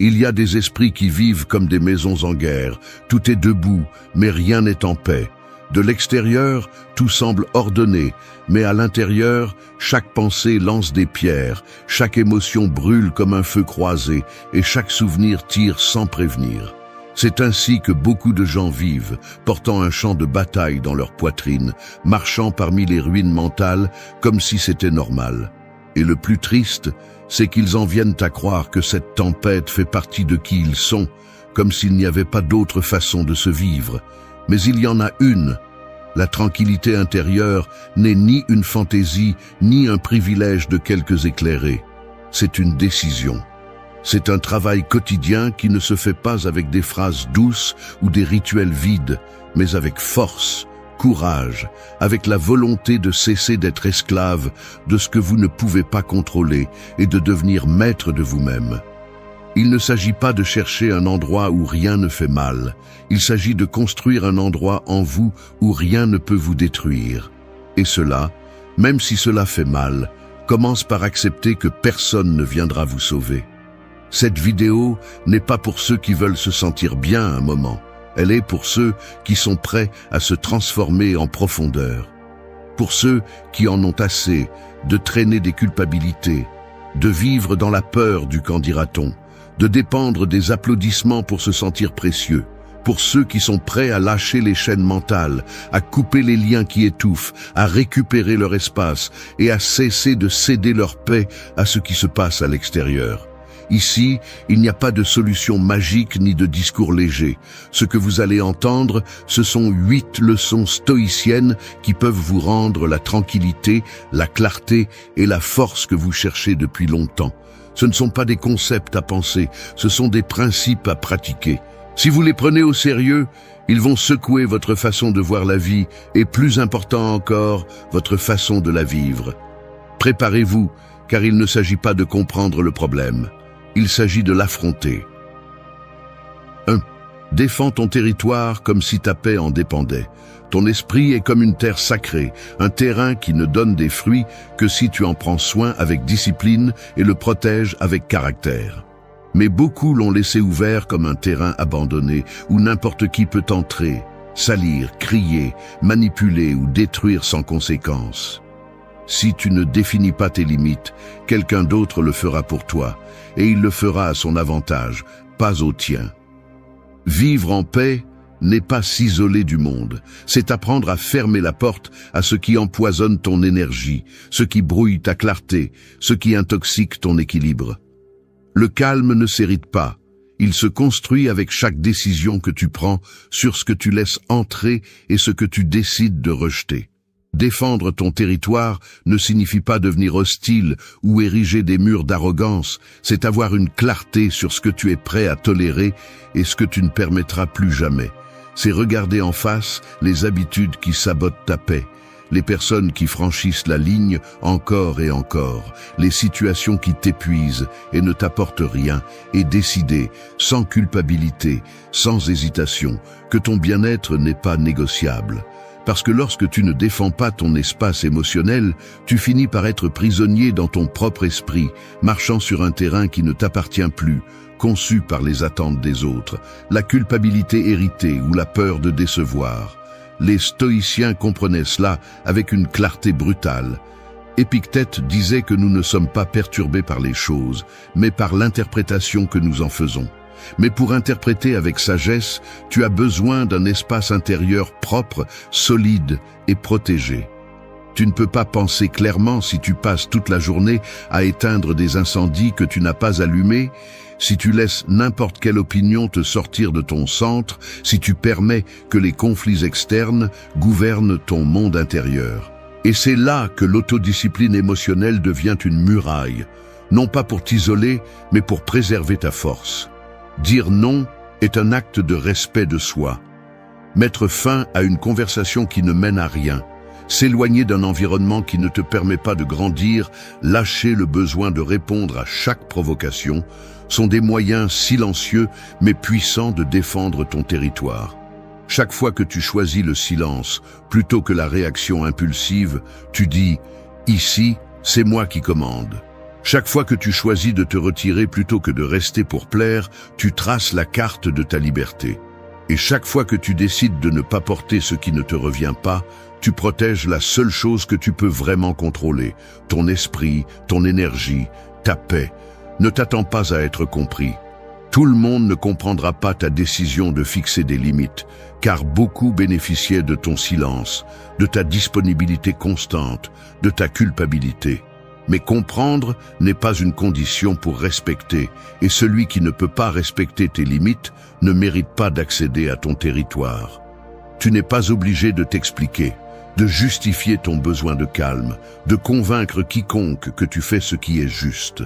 Il y a des esprits qui vivent comme des maisons en guerre. Tout est debout, mais rien n'est en paix. De l'extérieur, tout semble ordonné, mais à l'intérieur, chaque pensée lance des pierres, chaque émotion brûle comme un feu croisé, et chaque souvenir tire sans prévenir. C'est ainsi que beaucoup de gens vivent, portant un champ de bataille dans leur poitrine, marchant parmi les ruines mentales comme si c'était normal. Et le plus triste, c'est qu'ils en viennent à croire que cette tempête fait partie de qui ils sont, comme s'il n'y avait pas d'autre façon de se vivre. Mais il y en a une. La tranquillité intérieure n'est ni une fantaisie, ni un privilège de quelques éclairés. C'est une décision. C'est un travail quotidien qui ne se fait pas avec des phrases douces ou des rituels vides, mais avec force, courage, avec la volonté de cesser d'être esclave de ce que vous ne pouvez pas contrôler et de devenir maître de vous-même. Il ne s'agit pas de chercher un endroit où rien ne fait mal. Il s'agit de construire un endroit en vous où rien ne peut vous détruire. Et cela, même si cela fait mal, commence par accepter que personne ne viendra vous sauver. Cette vidéo n'est pas pour ceux qui veulent se sentir bien un moment. Elle est pour ceux qui sont prêts à se transformer en profondeur. Pour ceux qui en ont assez de traîner des culpabilités, de vivre dans la peur du qu'en dira-t-on, de dépendre des applaudissements pour se sentir précieux, pour ceux qui sont prêts à lâcher les chaînes mentales, à couper les liens qui étouffent, à récupérer leur espace et à cesser de céder leur paix à ce qui se passe à l'extérieur. Ici, il n'y a pas de solution magique ni de discours léger. Ce que vous allez entendre, ce sont 8 leçons stoïciennes qui peuvent vous rendre la tranquillité, la clarté et la force que vous cherchez depuis longtemps. Ce ne sont pas des concepts à penser, ce sont des principes à pratiquer. Si vous les prenez au sérieux, ils vont secouer votre façon de voir la vie et, plus important encore, votre façon de la vivre. Préparez-vous, car il ne s'agit pas de comprendre le problème. Il s'agit de l'affronter. 1. Défends ton territoire comme si ta paix en dépendait. Ton esprit est comme une terre sacrée, un terrain qui ne donne des fruits que si tu en prends soin avec discipline et le protèges avec caractère. Mais beaucoup l'ont laissé ouvert comme un terrain abandonné où n'importe qui peut entrer, salir, crier, manipuler ou détruire sans conséquence. Si tu ne définis pas tes limites, quelqu'un d'autre le fera pour toi, et il le fera à son avantage, pas au tien. Vivre en paix n'est pas s'isoler du monde, c'est apprendre à fermer la porte à ce qui empoisonne ton énergie, ce qui brouille ta clarté, ce qui intoxique ton équilibre. Le calme ne s'hérite pas, il se construit avec chaque décision que tu prends sur ce que tu laisses entrer et ce que tu décides de rejeter. Défendre ton territoire ne signifie pas devenir hostile ou ériger des murs d'arrogance, c'est avoir une clarté sur ce que tu es prêt à tolérer et ce que tu ne permettras plus jamais. C'est regarder en face les habitudes qui sabotent ta paix, les personnes qui franchissent la ligne encore et encore, les situations qui t'épuisent et ne t'apportent rien, et décider, sans culpabilité, sans hésitation, que ton bien-être n'est pas négociable. Parce que lorsque tu ne défends pas ton espace émotionnel, tu finis par être prisonnier dans ton propre esprit, marchant sur un terrain qui ne t'appartient plus, conçu par les attentes des autres, la culpabilité héritée ou la peur de décevoir. Les stoïciens comprenaient cela avec une clarté brutale. Épictète disait que nous ne sommes pas perturbés par les choses, mais par l'interprétation que nous en faisons. Mais pour interpréter avec sagesse, tu as besoin d'un espace intérieur propre, solide et protégé. Tu ne peux pas penser clairement si tu passes toute la journée à éteindre des incendies que tu n'as pas allumés, si tu laisses n'importe quelle opinion te sortir de ton centre, si tu permets que les conflits externes gouvernent ton monde intérieur. Et c'est là que l'autodiscipline émotionnelle devient une muraille, non pas pour t'isoler, mais pour préserver ta force. Dire non est un acte de respect de soi. Mettre fin à une conversation qui ne mène à rien, s'éloigner d'un environnement qui ne te permet pas de grandir, lâcher le besoin de répondre à chaque provocation, sont des moyens silencieux mais puissants de défendre ton territoire. Chaque fois que tu choisis le silence plutôt que la réaction impulsive, tu dis « Ici, c'est moi qui commande ». Chaque fois que tu choisis de te retirer plutôt que de rester pour plaire, tu traces la carte de ta liberté. Et chaque fois que tu décides de ne pas porter ce qui ne te revient pas, tu protèges la seule chose que tu peux vraiment contrôler, ton esprit, ton énergie, ta paix. Ne t'attends pas à être compris. Tout le monde ne comprendra pas ta décision de fixer des limites, car beaucoup bénéficiaient de ton silence, de ta disponibilité constante, de ta culpabilité. Mais comprendre n'est pas une condition pour respecter, et celui qui ne peut pas respecter tes limites ne mérite pas d'accéder à ton territoire. Tu n'es pas obligé de t'expliquer, de justifier ton besoin de calme, de convaincre quiconque que tu fais ce qui est juste.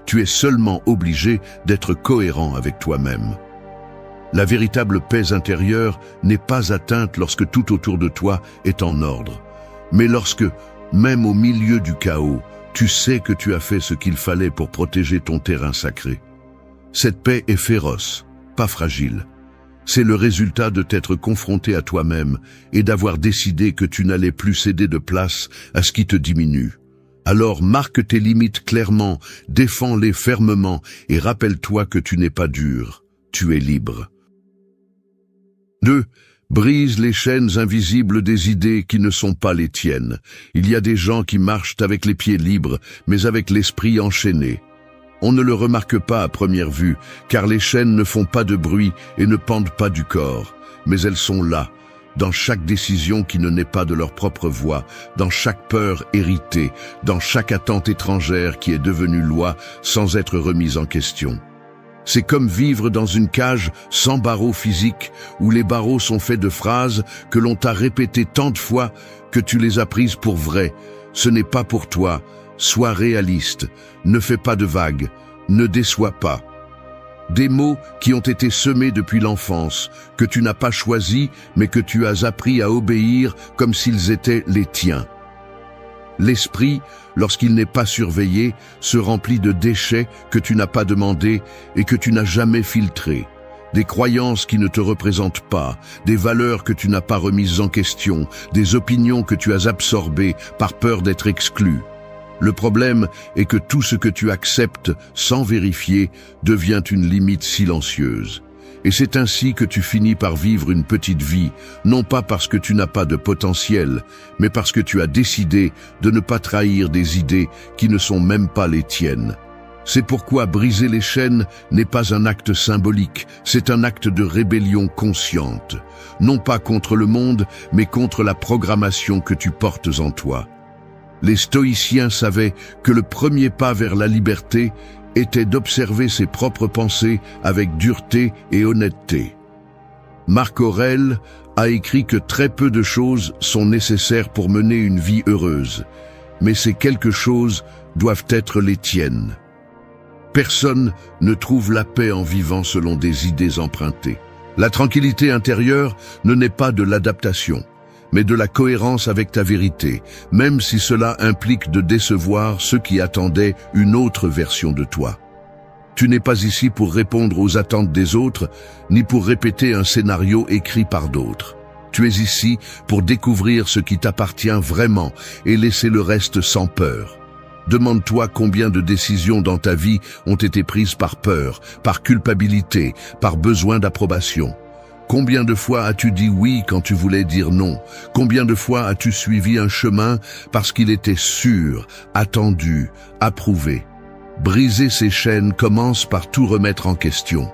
Tu es seulement obligé d'être cohérent avec toi-même. La véritable paix intérieure n'est pas atteinte lorsque tout autour de toi est en ordre, mais lorsque, même au milieu du chaos, tu sais que tu as fait ce qu'il fallait pour protéger ton terrain sacré. Cette paix est féroce, pas fragile. C'est le résultat de t'être confronté à toi-même et d'avoir décidé que tu n'allais plus céder de place à ce qui te diminue. Alors marque tes limites clairement, défends-les fermement et rappelle-toi que tu n'es pas dur, tu es libre. 2. Brise les chaînes invisibles des idées qui ne sont pas les tiennes. Il y a des gens qui marchent avec les pieds libres, mais avec l'esprit enchaîné. On ne le remarque pas à première vue, car les chaînes ne font pas de bruit et ne pendent pas du corps. Mais elles sont là, dans chaque décision qui ne naît pas de leur propre voix, dans chaque peur héritée, dans chaque attente étrangère qui est devenue loi sans être remise en question. C'est comme vivre dans une cage sans barreaux physiques, où les barreaux sont faits de phrases que l'on t'a répétées tant de fois que tu les as prises pour vraies. Ce n'est pas pour toi. Sois réaliste. Ne fais pas de vagues. Ne déçois pas. Des mots qui ont été semés depuis l'enfance, que tu n'as pas choisis, mais que tu as appris à obéir comme s'ils étaient les tiens. L'esprit, lorsqu'il n'est pas surveillé, se remplit de déchets que tu n'as pas demandés et que tu n'as jamais filtrés. Des croyances qui ne te représentent pas, des valeurs que tu n'as pas remises en question, des opinions que tu as absorbées par peur d'être exclu. Le problème est que tout ce que tu acceptes sans vérifier devient une limite silencieuse. Et c'est ainsi que tu finis par vivre une petite vie, non pas parce que tu n'as pas de potentiel, mais parce que tu as décidé de ne pas trahir des idées qui ne sont même pas les tiennes. C'est pourquoi briser les chaînes n'est pas un acte symbolique, c'est un acte de rébellion consciente. Non pas contre le monde, mais contre la programmation que tu portes en toi. Les stoïciens savaient que le premier pas vers la liberté était d'observer ses propres pensées avec dureté et honnêteté. Marc Aurèle a écrit que très peu de choses sont nécessaires pour mener une vie heureuse, mais ces quelque chose doivent être les tiennes. Personne ne trouve la paix en vivant selon des idées empruntées. La tranquillité intérieure ne naît pas de l'adaptation, mais de la cohérence avec ta vérité, même si cela implique de décevoir ceux qui attendaient une autre version de toi. Tu n'es pas ici pour répondre aux attentes des autres, ni pour répéter un scénario écrit par d'autres. Tu es ici pour découvrir ce qui t'appartient vraiment et laisser le reste sans peur. Demande-toi combien de décisions dans ta vie ont été prises par peur, par culpabilité, par besoin d'approbation. Combien de fois as-tu dit oui quand tu voulais dire non? Combien de fois as-tu suivi un chemin parce qu'il était sûr, attendu, approuvé? Briser ces chaînes commence par tout remettre en question.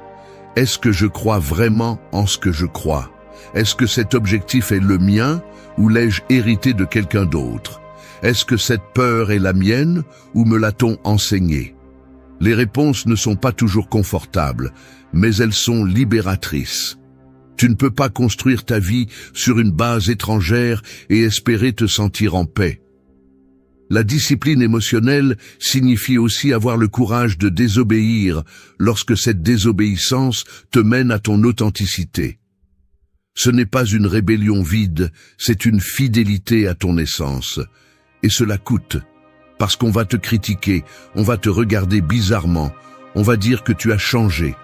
Est-ce que je crois vraiment en ce que je crois? Est-ce que cet objectif est le mien ou l'ai-je hérité de quelqu'un d'autre? Est-ce que cette peur est la mienne ou me l'a-t-on enseignée? Les réponses ne sont pas toujours confortables, mais elles sont libératrices. Tu ne peux pas construire ta vie sur une base étrangère et espérer te sentir en paix. La discipline émotionnelle signifie aussi avoir le courage de désobéir lorsque cette désobéissance te mène à ton authenticité. Ce n'est pas une rébellion vide, c'est une fidélité à ton essence. Et cela coûte, parce qu'on va te critiquer, on va te regarder bizarrement, on va dire que tu as changé.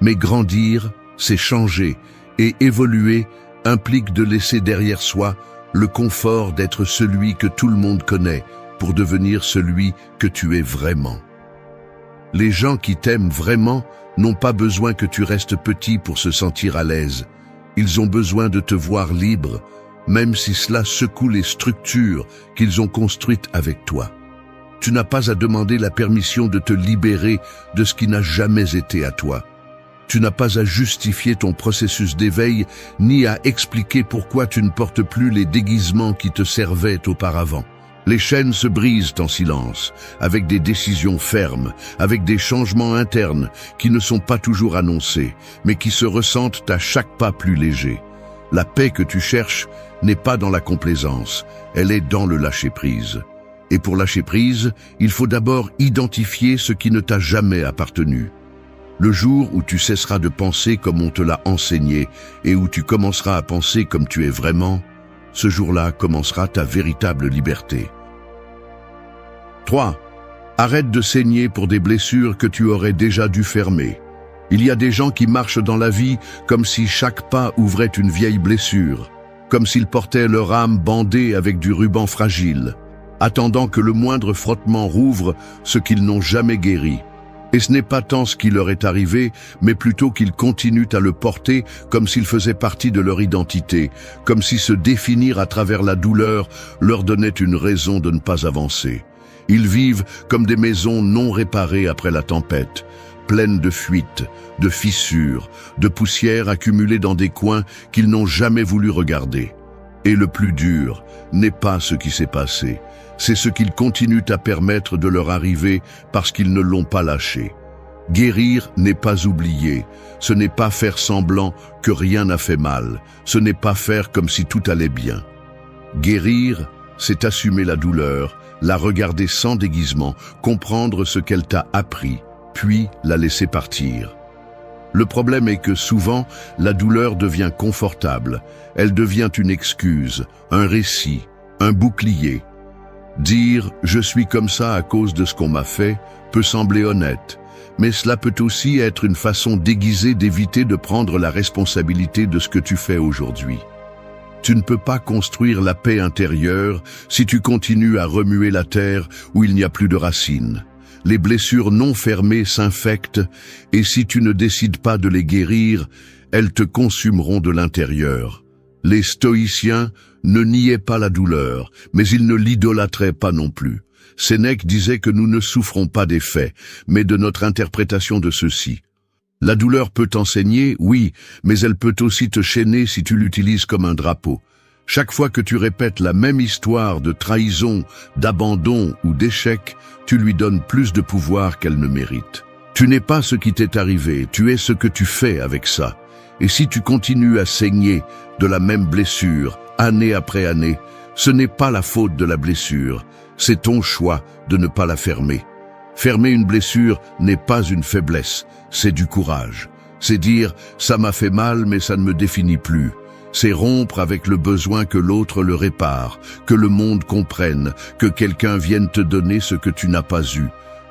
Mais grandir, c'est changer. Et évoluer implique de laisser derrière soi le confort d'être celui que tout le monde connaît pour devenir celui que tu es vraiment. Les gens qui t'aiment vraiment n'ont pas besoin que tu restes petit pour se sentir à l'aise. Ils ont besoin de te voir libre, même si cela secoue les structures qu'ils ont construites avec toi. Tu n'as pas à demander la permission de te libérer de ce qui n'a jamais été à toi. Tu n'as pas à justifier ton processus d'éveil, ni à expliquer pourquoi tu ne portes plus les déguisements qui te servaient auparavant. Les chaînes se brisent en silence, avec des décisions fermes, avec des changements internes qui ne sont pas toujours annoncés, mais qui se ressentent à chaque pas plus léger. La paix que tu cherches n'est pas dans la complaisance, elle est dans le lâcher-prise. Et pour lâcher prise, il faut d'abord identifier ce qui ne t'a jamais appartenu. Le jour où tu cesseras de penser comme on te l'a enseigné et où tu commenceras à penser comme tu es vraiment, ce jour-là commencera ta véritable liberté. 3. Arrête de saigner pour des blessures que tu aurais déjà dû fermer. Il y a des gens qui marchent dans la vie comme si chaque pas ouvrait une vieille blessure, comme s'ils portaient leur âme bandée avec du ruban fragile, attendant que le moindre frottement rouvre ce qu'ils n'ont jamais guéri. Et ce n'est pas tant ce qui leur est arrivé, mais plutôt qu'ils continuent à le porter comme s'il faisait partie de leur identité, comme si se définir à travers la douleur leur donnait une raison de ne pas avancer. Ils vivent comme des maisons non réparées après la tempête, pleines de fuites, de fissures, de poussière accumulée dans des coins qu'ils n'ont jamais voulu regarder. Et le plus dur n'est pas ce qui s'est passé, c'est ce qu'ils continuent à permettre de leur arriver parce qu'ils ne l'ont pas lâché. Guérir n'est pas oublier, ce n'est pas faire semblant que rien n'a fait mal, ce n'est pas faire comme si tout allait bien. Guérir, c'est assumer la douleur, la regarder sans déguisement, comprendre ce qu'elle t'a appris, puis la laisser partir. Le problème est que souvent, la douleur devient confortable, elle devient une excuse, un récit, un bouclier. Dire « je suis comme ça à cause de ce qu'on m'a fait » peut sembler honnête, mais cela peut aussi être une façon déguisée d'éviter de prendre la responsabilité de ce que tu fais aujourd'hui. Tu ne peux pas construire la paix intérieure si tu continues à remuer la terre où il n'y a plus de racines. Les blessures non fermées s'infectent et si tu ne décides pas de les guérir, elles te consumeront de l'intérieur. Les stoïciens ne niaient pas la douleur, mais ils ne l'idolâtraient pas non plus. Sénèque disait que nous ne souffrons pas des faits, mais de notre interprétation de ceux-ci. La douleur peut t'enseigner, oui, mais elle peut aussi te chaîner si tu l'utilises comme un drapeau. Chaque fois que tu répètes la même histoire de trahison, d'abandon ou d'échec, tu lui donnes plus de pouvoir qu'elle ne mérite. Tu n'es pas ce qui t'est arrivé, tu es ce que tu fais avec ça. Et si tu continues à saigner de la même blessure, année après année, ce n'est pas la faute de la blessure, c'est ton choix de ne pas la fermer. Fermer une blessure n'est pas une faiblesse, c'est du courage. C'est dire « ça m'a fait mal mais ça ne me définit plus ». C'est rompre avec le besoin que l'autre le répare, que le monde comprenne, que quelqu'un vienne te donner ce que tu n'as pas eu.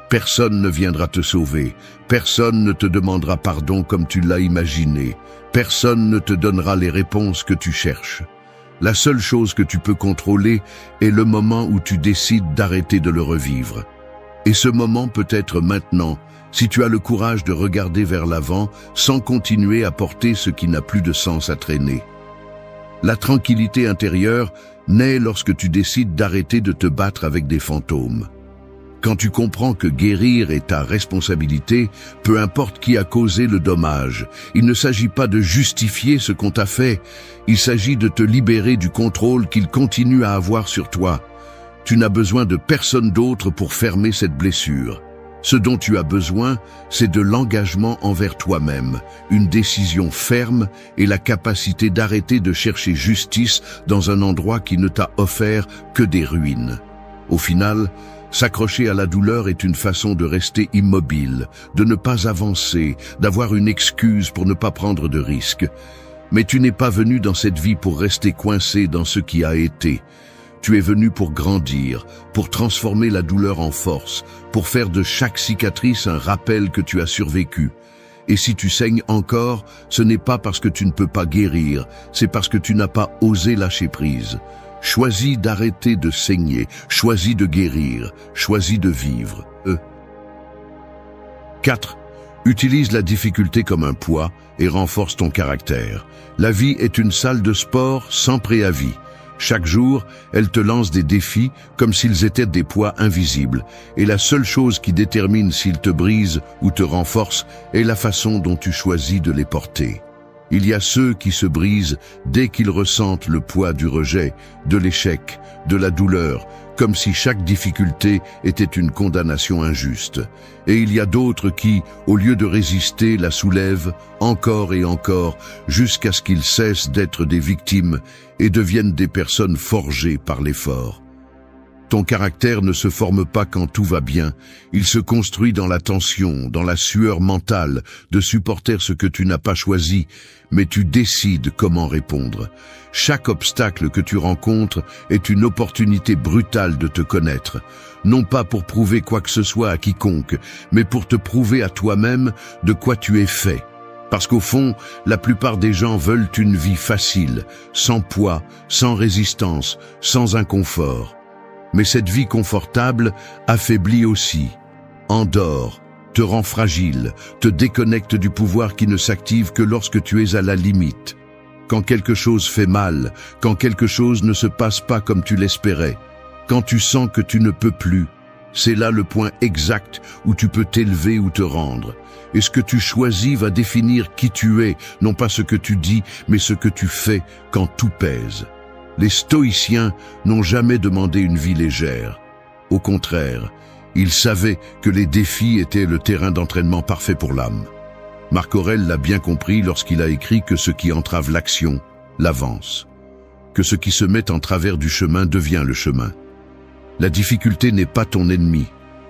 Personne ne viendra te sauver, personne ne te demandera pardon comme tu l'as imaginé, personne ne te donnera les réponses que tu cherches. La seule chose que tu peux contrôler est le moment où tu décides d'arrêter de le revivre. Et ce moment peut être maintenant, si tu as le courage de regarder vers l'avant sans continuer à porter ce qui n'a plus de sens à traîner. La tranquillité intérieure naît lorsque tu décides d'arrêter de te battre avec des fantômes. Quand tu comprends que guérir est ta responsabilité, peu importe qui a causé le dommage, il ne s'agit pas de justifier ce qu'on t'a fait, il s'agit de te libérer du contrôle qu'il continue à avoir sur toi. Tu n'as besoin de personne d'autre pour fermer cette blessure. Ce dont tu as besoin, c'est de l'engagement envers toi-même, une décision ferme et la capacité d'arrêter de chercher justice dans un endroit qui ne t'a offert que des ruines. Au final, s'accrocher à la douleur est une façon de rester immobile, de ne pas avancer, d'avoir une excuse pour ne pas prendre de risques. Mais tu n'es pas venu dans cette vie pour rester coincé dans ce qui a été. Tu es venu pour grandir, pour transformer la douleur en force, pour faire de chaque cicatrice un rappel que tu as survécu. Et si tu saignes encore, ce n'est pas parce que tu ne peux pas guérir, c'est parce que tu n'as pas osé lâcher prise. Choisis d'arrêter de saigner, choisis de guérir, choisis de vivre. 4. Utilise la difficulté comme un poids et renforce ton caractère. La vie est une salle de sport sans préavis. Chaque jour, elle te lance des défis comme s'ils étaient des poids invisibles. Et la seule chose qui détermine s'ils te brisent ou te renforcent est la façon dont tu choisis de les porter. Il y a ceux qui se brisent dès qu'ils ressentent le poids du rejet, de l'échec, de la douleur, comme si chaque difficulté était une condamnation injuste. Et il y a d'autres qui, au lieu de résister, la soulèvent encore et encore, jusqu'à ce qu'ils cessent d'être des victimes et deviennent des personnes forgées par l'effort. Ton caractère ne se forme pas quand tout va bien, il se construit dans la tension, dans la sueur mentale, de supporter ce que tu n'as pas choisi, mais tu décides comment répondre. Chaque obstacle que tu rencontres est une opportunité brutale de te connaître, non pas pour prouver quoi que ce soit à quiconque, mais pour te prouver à toi-même de quoi tu es fait. Parce qu'au fond, la plupart des gens veulent une vie facile, sans poids, sans résistance, sans inconfort. Mais cette vie confortable affaiblit aussi, endort, te rend fragile, te déconnecte du pouvoir qui ne s'active que lorsque tu es à la limite. Quand quelque chose fait mal, quand quelque chose ne se passe pas comme tu l'espérais, quand tu sens que tu ne peux plus, c'est là le point exact où tu peux t'élever ou te rendre. Et ce que tu choisis va définir qui tu es, non pas ce que tu dis, mais ce que tu fais quand tout pèse. Les stoïciens n'ont jamais demandé une vie légère. Au contraire, ils savaient que les défis étaient le terrain d'entraînement parfait pour l'âme. Marc Aurèle l'a bien compris lorsqu'il a écrit que ce qui entrave l'action l'avance, que ce qui se met en travers du chemin devient le chemin. La difficulté n'est pas ton ennemi,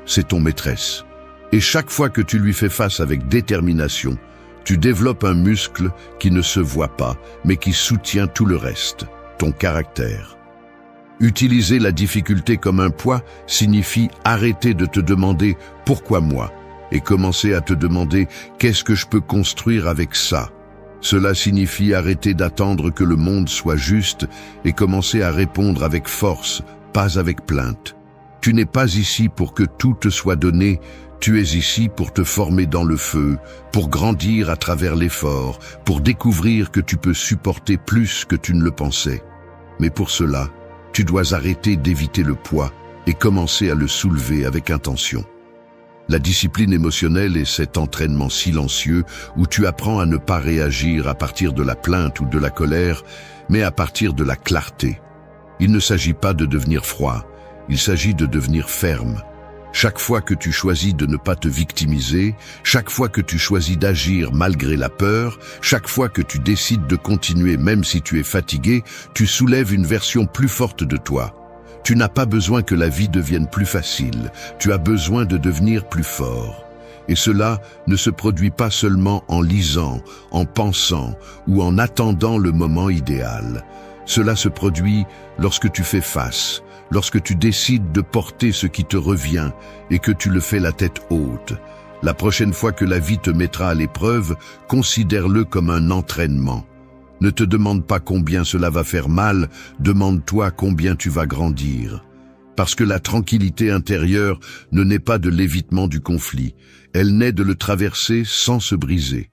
c'est ton maîtresse. Et chaque fois que tu lui fais face avec détermination, tu développes un muscle qui ne se voit pas, mais qui soutient tout le reste. Ton caractère. Utiliser la difficulté comme un poids signifie arrêter de te demander « pourquoi moi ?» et commencer à te demander « qu'est-ce que je peux construire avec ça ?» Cela signifie arrêter d'attendre que le monde soit juste et commencer à répondre avec force, pas avec plainte. Tu n'es pas ici pour que tout te soit donné, tu es ici pour te former dans le feu, pour grandir à travers l'effort, pour découvrir que tu peux supporter plus que tu ne le pensais. Mais pour cela, tu dois arrêter d'éviter le poids et commencer à le soulever avec intention. La discipline émotionnelle est cet entraînement silencieux où tu apprends à ne pas réagir à partir de la plainte ou de la colère, mais à partir de la clarté. Il ne s'agit pas de devenir froid, il s'agit de devenir ferme. Chaque fois que tu choisis de ne pas te victimiser, chaque fois que tu choisis d'agir malgré la peur, chaque fois que tu décides de continuer même si tu es fatigué, tu soulèves une version plus forte de toi. Tu n'as pas besoin que la vie devienne plus facile, tu as besoin de devenir plus fort. Et cela ne se produit pas seulement en lisant, en pensant ou en attendant le moment idéal. Cela se produit lorsque tu fais face, lorsque tu décides de porter ce qui te revient et que tu le fais la tête haute. La prochaine fois que la vie te mettra à l'épreuve, considère-le comme un entraînement. Ne te demande pas combien cela va faire mal, demande-toi combien tu vas grandir. Parce que la tranquillité intérieure ne naît pas de l'évitement du conflit, elle naît de le traverser sans se briser.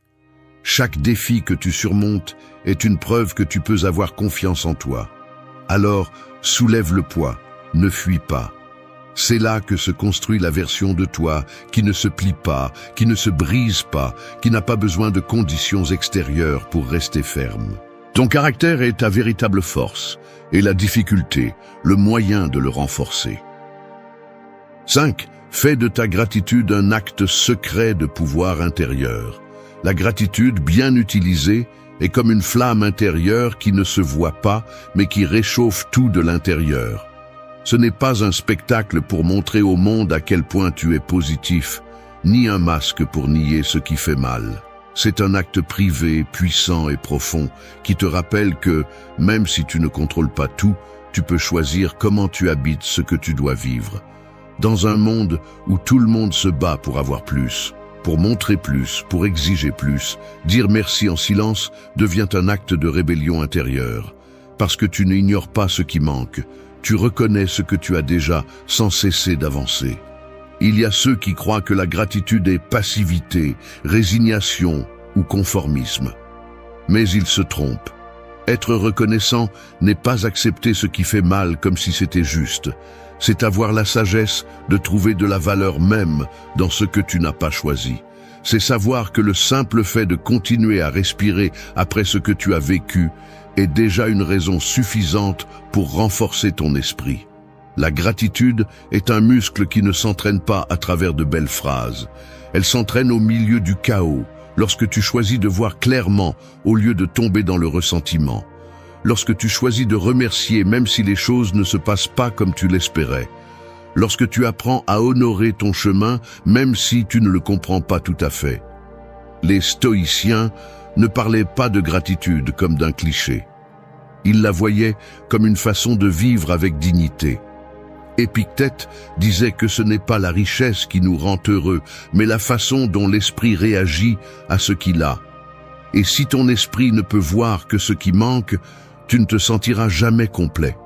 Chaque défi que tu surmontes est une preuve que tu peux avoir confiance en toi. Alors, soulève le poids, ne fuis pas. C'est là que se construit la version de toi qui ne se plie pas, qui ne se brise pas, qui n'a pas besoin de conditions extérieures pour rester ferme. Ton caractère est ta véritable force, et la difficulté, le moyen de le renforcer. 5. Fais de ta gratitude un acte secret de pouvoir intérieur. La gratitude, bien utilisée, est comme une flamme intérieure qui ne se voit pas, mais qui réchauffe tout de l'intérieur. Ce n'est pas un spectacle pour montrer au monde à quel point tu es positif, ni un masque pour nier ce qui fait mal. C'est un acte privé, puissant et profond, qui te rappelle que, même si tu ne contrôles pas tout, tu peux choisir comment tu habites ce que tu dois vivre. Dans un monde où tout le monde se bat pour avoir plus, pour montrer plus, pour exiger plus, dire merci en silence devient un acte de rébellion intérieure. Parce que tu n'ignores pas ce qui manque, tu reconnais ce que tu as déjà sans cesser d'avancer. Il y a ceux qui croient que la gratitude est passivité, résignation ou conformisme. Mais ils se trompent. Être reconnaissant n'est pas accepter ce qui fait mal comme si c'était juste. C'est avoir la sagesse de trouver de la valeur même dans ce que tu n'as pas choisi. C'est savoir que le simple fait de continuer à respirer après ce que tu as vécu est déjà une raison suffisante pour renforcer ton esprit. La gratitude est un muscle qui ne s'entraîne pas à travers de belles phrases. Elle s'entraîne au milieu du chaos, lorsque tu choisis de voir clairement au lieu de tomber dans le ressentiment. Lorsque tu choisis de remercier même si les choses ne se passent pas comme tu l'espérais. Lorsque tu apprends à honorer ton chemin même si tu ne le comprends pas tout à fait. Les stoïciens ne parlaient pas de gratitude comme d'un cliché. Ils la voyaient comme une façon de vivre avec dignité. Épictète disait que ce n'est pas la richesse qui nous rend heureux, mais la façon dont l'esprit réagit à ce qu'il a. Et si ton esprit ne peut voir que ce qui manque, tu ne te sentiras jamais complet.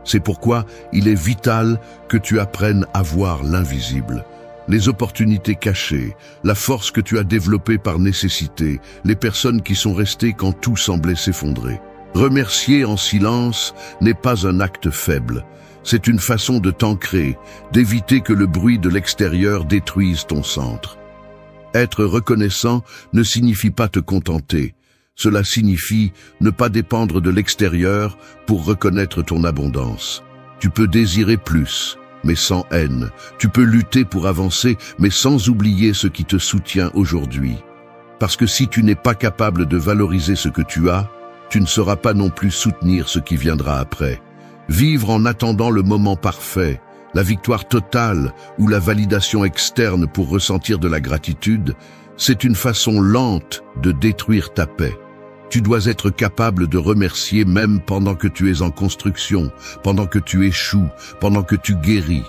C'est pourquoi il est vital que tu apprennes à voir l'invisible. Les opportunités cachées, la force que tu as développée par nécessité, les personnes qui sont restées quand tout semblait s'effondrer. Remercier en silence n'est pas un acte faible. C'est une façon de t'ancrer, d'éviter que le bruit de l'extérieur détruise ton centre. Être reconnaissant ne signifie pas te contenter. Cela signifie ne pas dépendre de l'extérieur pour reconnaître ton abondance. Tu peux désirer plus, mais sans haine. Tu peux lutter pour avancer, mais sans oublier ce qui te soutient aujourd'hui. Parce que si tu n'es pas capable de valoriser ce que tu as, tu ne sauras pas non plus soutenir ce qui viendra après. Vivre en attendant le moment parfait, la victoire totale ou la validation externe pour ressentir de la gratitude, c'est une façon lente de détruire ta paix. Tu dois être capable de remercier même pendant que tu es en construction, pendant que tu échoues, pendant que tu guéris.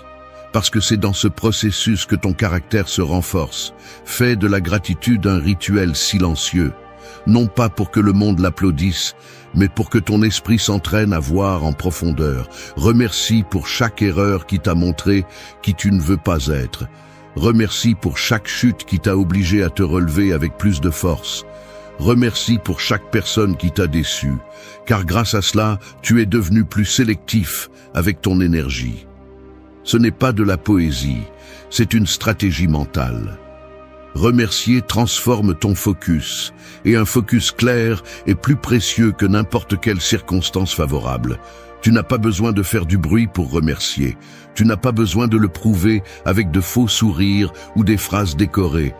Parce que c'est dans ce processus que ton caractère se renforce. Fais de la gratitude un rituel silencieux. Non pas pour que le monde l'applaudisse, mais pour que ton esprit s'entraîne à voir en profondeur. Remercie pour chaque erreur qui t'a montré qui tu ne veux pas être. Remercie pour chaque chute qui t'a obligé à te relever avec plus de force. Remercie pour chaque personne qui t'a déçu, car grâce à cela, tu es devenu plus sélectif avec ton énergie. Ce n'est pas de la poésie, c'est une stratégie mentale. Remercier transforme ton focus, et un focus clair est plus précieux que n'importe quelle circonstance favorable. Tu n'as pas besoin de faire du bruit pour remercier. Tu n'as pas besoin de le prouver avec de faux sourires ou des phrases décorées.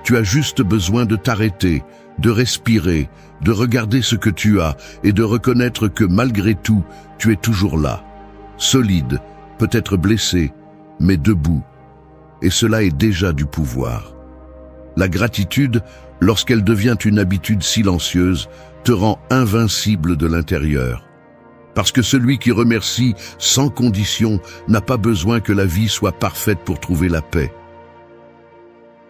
Tu as juste besoin de t'arrêter, de respirer, de regarder ce que tu as et de reconnaître que malgré tout, tu es toujours là. Solide, peut-être blessé, mais debout. Et cela est déjà du pouvoir. La gratitude, lorsqu'elle devient une habitude silencieuse, te rend invincible de l'intérieur. Parce que celui qui remercie sans condition n'a pas besoin que la vie soit parfaite pour trouver la paix.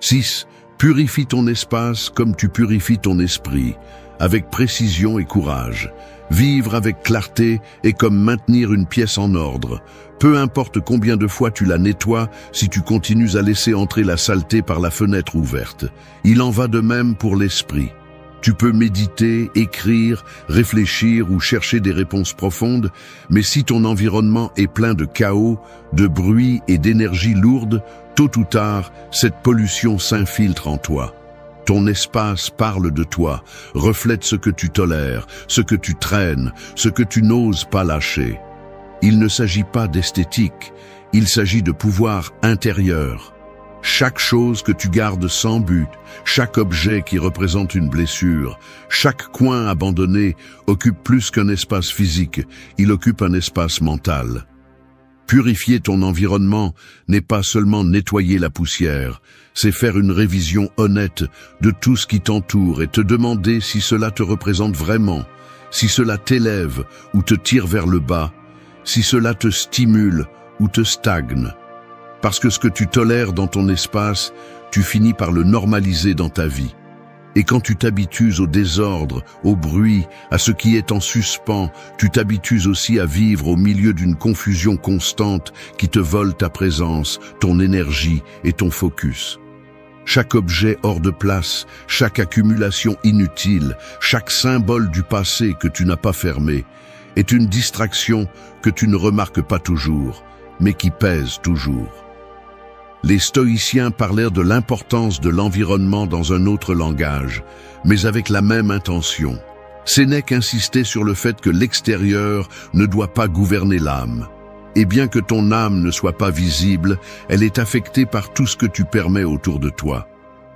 6. Purifie ton espace comme tu purifies ton esprit, avec précision et courage. Vivre avec clarté est comme maintenir une pièce en ordre. Peu importe combien de fois tu la nettoies, si tu continues à laisser entrer la saleté par la fenêtre ouverte. Il en va de même pour l'esprit. Tu peux méditer, écrire, réfléchir ou chercher des réponses profondes, mais si ton environnement est plein de chaos, de bruit et d'énergie lourde, tôt ou tard, cette pollution s'infiltre en toi. Ton espace parle de toi, reflète ce que tu tolères, ce que tu traînes, ce que tu n'oses pas lâcher. Il ne s'agit pas d'esthétique, il s'agit de pouvoir intérieur. Chaque chose que tu gardes sans but, chaque objet qui représente une blessure, chaque coin abandonné occupe plus qu'un espace physique, il occupe un espace mental. Purifier ton environnement n'est pas seulement nettoyer la poussière, c'est faire une révision honnête de tout ce qui t'entoure et te demander si cela te représente vraiment, si cela t'élève ou te tire vers le bas, si cela te stimule ou te stagne. Parce que ce que tu tolères dans ton espace, tu finis par le normaliser dans ta vie. Et quand tu t'habitues au désordre, au bruit, à ce qui est en suspens, tu t'habitues aussi à vivre au milieu d'une confusion constante qui te vole ta présence, ton énergie et ton focus. Chaque objet hors de place, chaque accumulation inutile, chaque symbole du passé que tu n'as pas fermé, est une distraction que tu ne remarques pas toujours, mais qui pèse toujours. Les stoïciens parlèrent de l'importance de l'environnement dans un autre langage, mais avec la même intention. Sénèque insistait sur le fait que l'extérieur ne doit pas gouverner l'âme. Et bien que ton âme ne soit pas visible, elle est affectée par tout ce que tu permets autour de toi.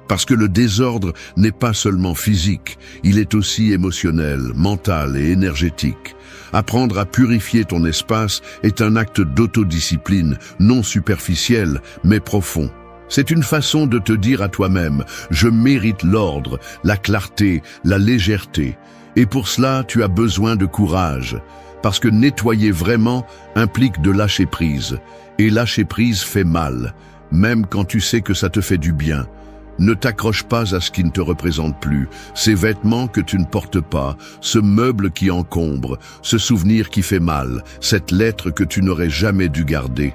Parce que le désordre n'est pas seulement physique, il est aussi émotionnel, mental et énergétique. Apprendre à purifier ton espace est un acte d'autodiscipline, non superficiel, mais profond. C'est une façon de te dire à toi-même « Je mérite l'ordre, la clarté, la légèreté ». Et pour cela, tu as besoin de courage. Parce que nettoyer vraiment implique de lâcher prise. Et lâcher prise fait mal, même quand tu sais que ça te fait du bien. Ne t'accroche pas à ce qui ne te représente plus, ces vêtements que tu ne portes pas, ce meuble qui encombre, ce souvenir qui fait mal, cette lettre que tu n'aurais jamais dû garder.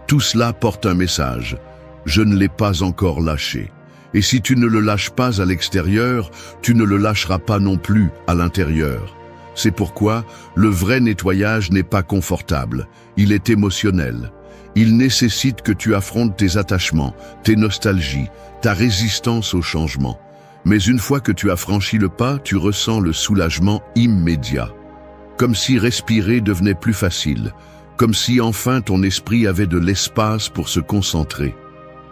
Tout cela porte un message. Je ne l'ai pas encore lâché. Et si tu ne le lâches pas à l'extérieur, tu ne le lâcheras pas non plus à l'intérieur. C'est pourquoi le vrai nettoyage n'est pas confortable, il est émotionnel. Il nécessite que tu affrontes tes attachements, tes nostalgies, ta résistance au changement. Mais une fois que tu as franchi le pas, tu ressens le soulagement immédiat. Comme si respirer devenait plus facile, comme si enfin ton esprit avait de l'espace pour se concentrer.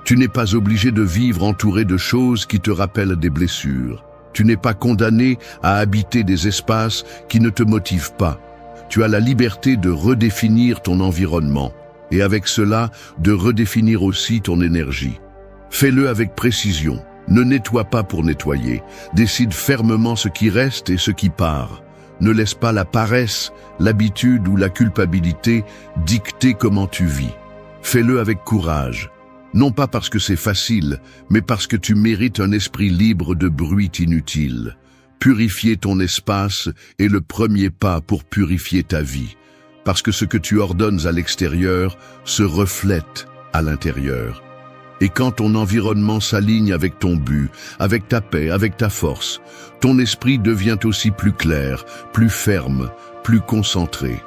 Tu n'es pas obligé de vivre entouré de choses qui te rappellent des blessures. Tu n'es pas condamné à habiter des espaces qui ne te motivent pas. Tu as la liberté de redéfinir ton environnement et avec cela, de redéfinir aussi ton énergie. Fais-le avec précision. Ne nettoie pas pour nettoyer. Décide fermement ce qui reste et ce qui part. Ne laisse pas la paresse, l'habitude ou la culpabilité dicter comment tu vis. Fais-le avec courage. Non pas parce que c'est facile, mais parce que tu mérites un esprit libre de bruit inutile. Purifier ton espace est le premier pas pour purifier ta vie. Parce que ce que tu ordonnes à l'extérieur se reflète à l'intérieur. Et quand ton environnement s'aligne avec ton but, avec ta paix, avec ta force, ton esprit devient aussi plus clair, plus ferme, plus concentré.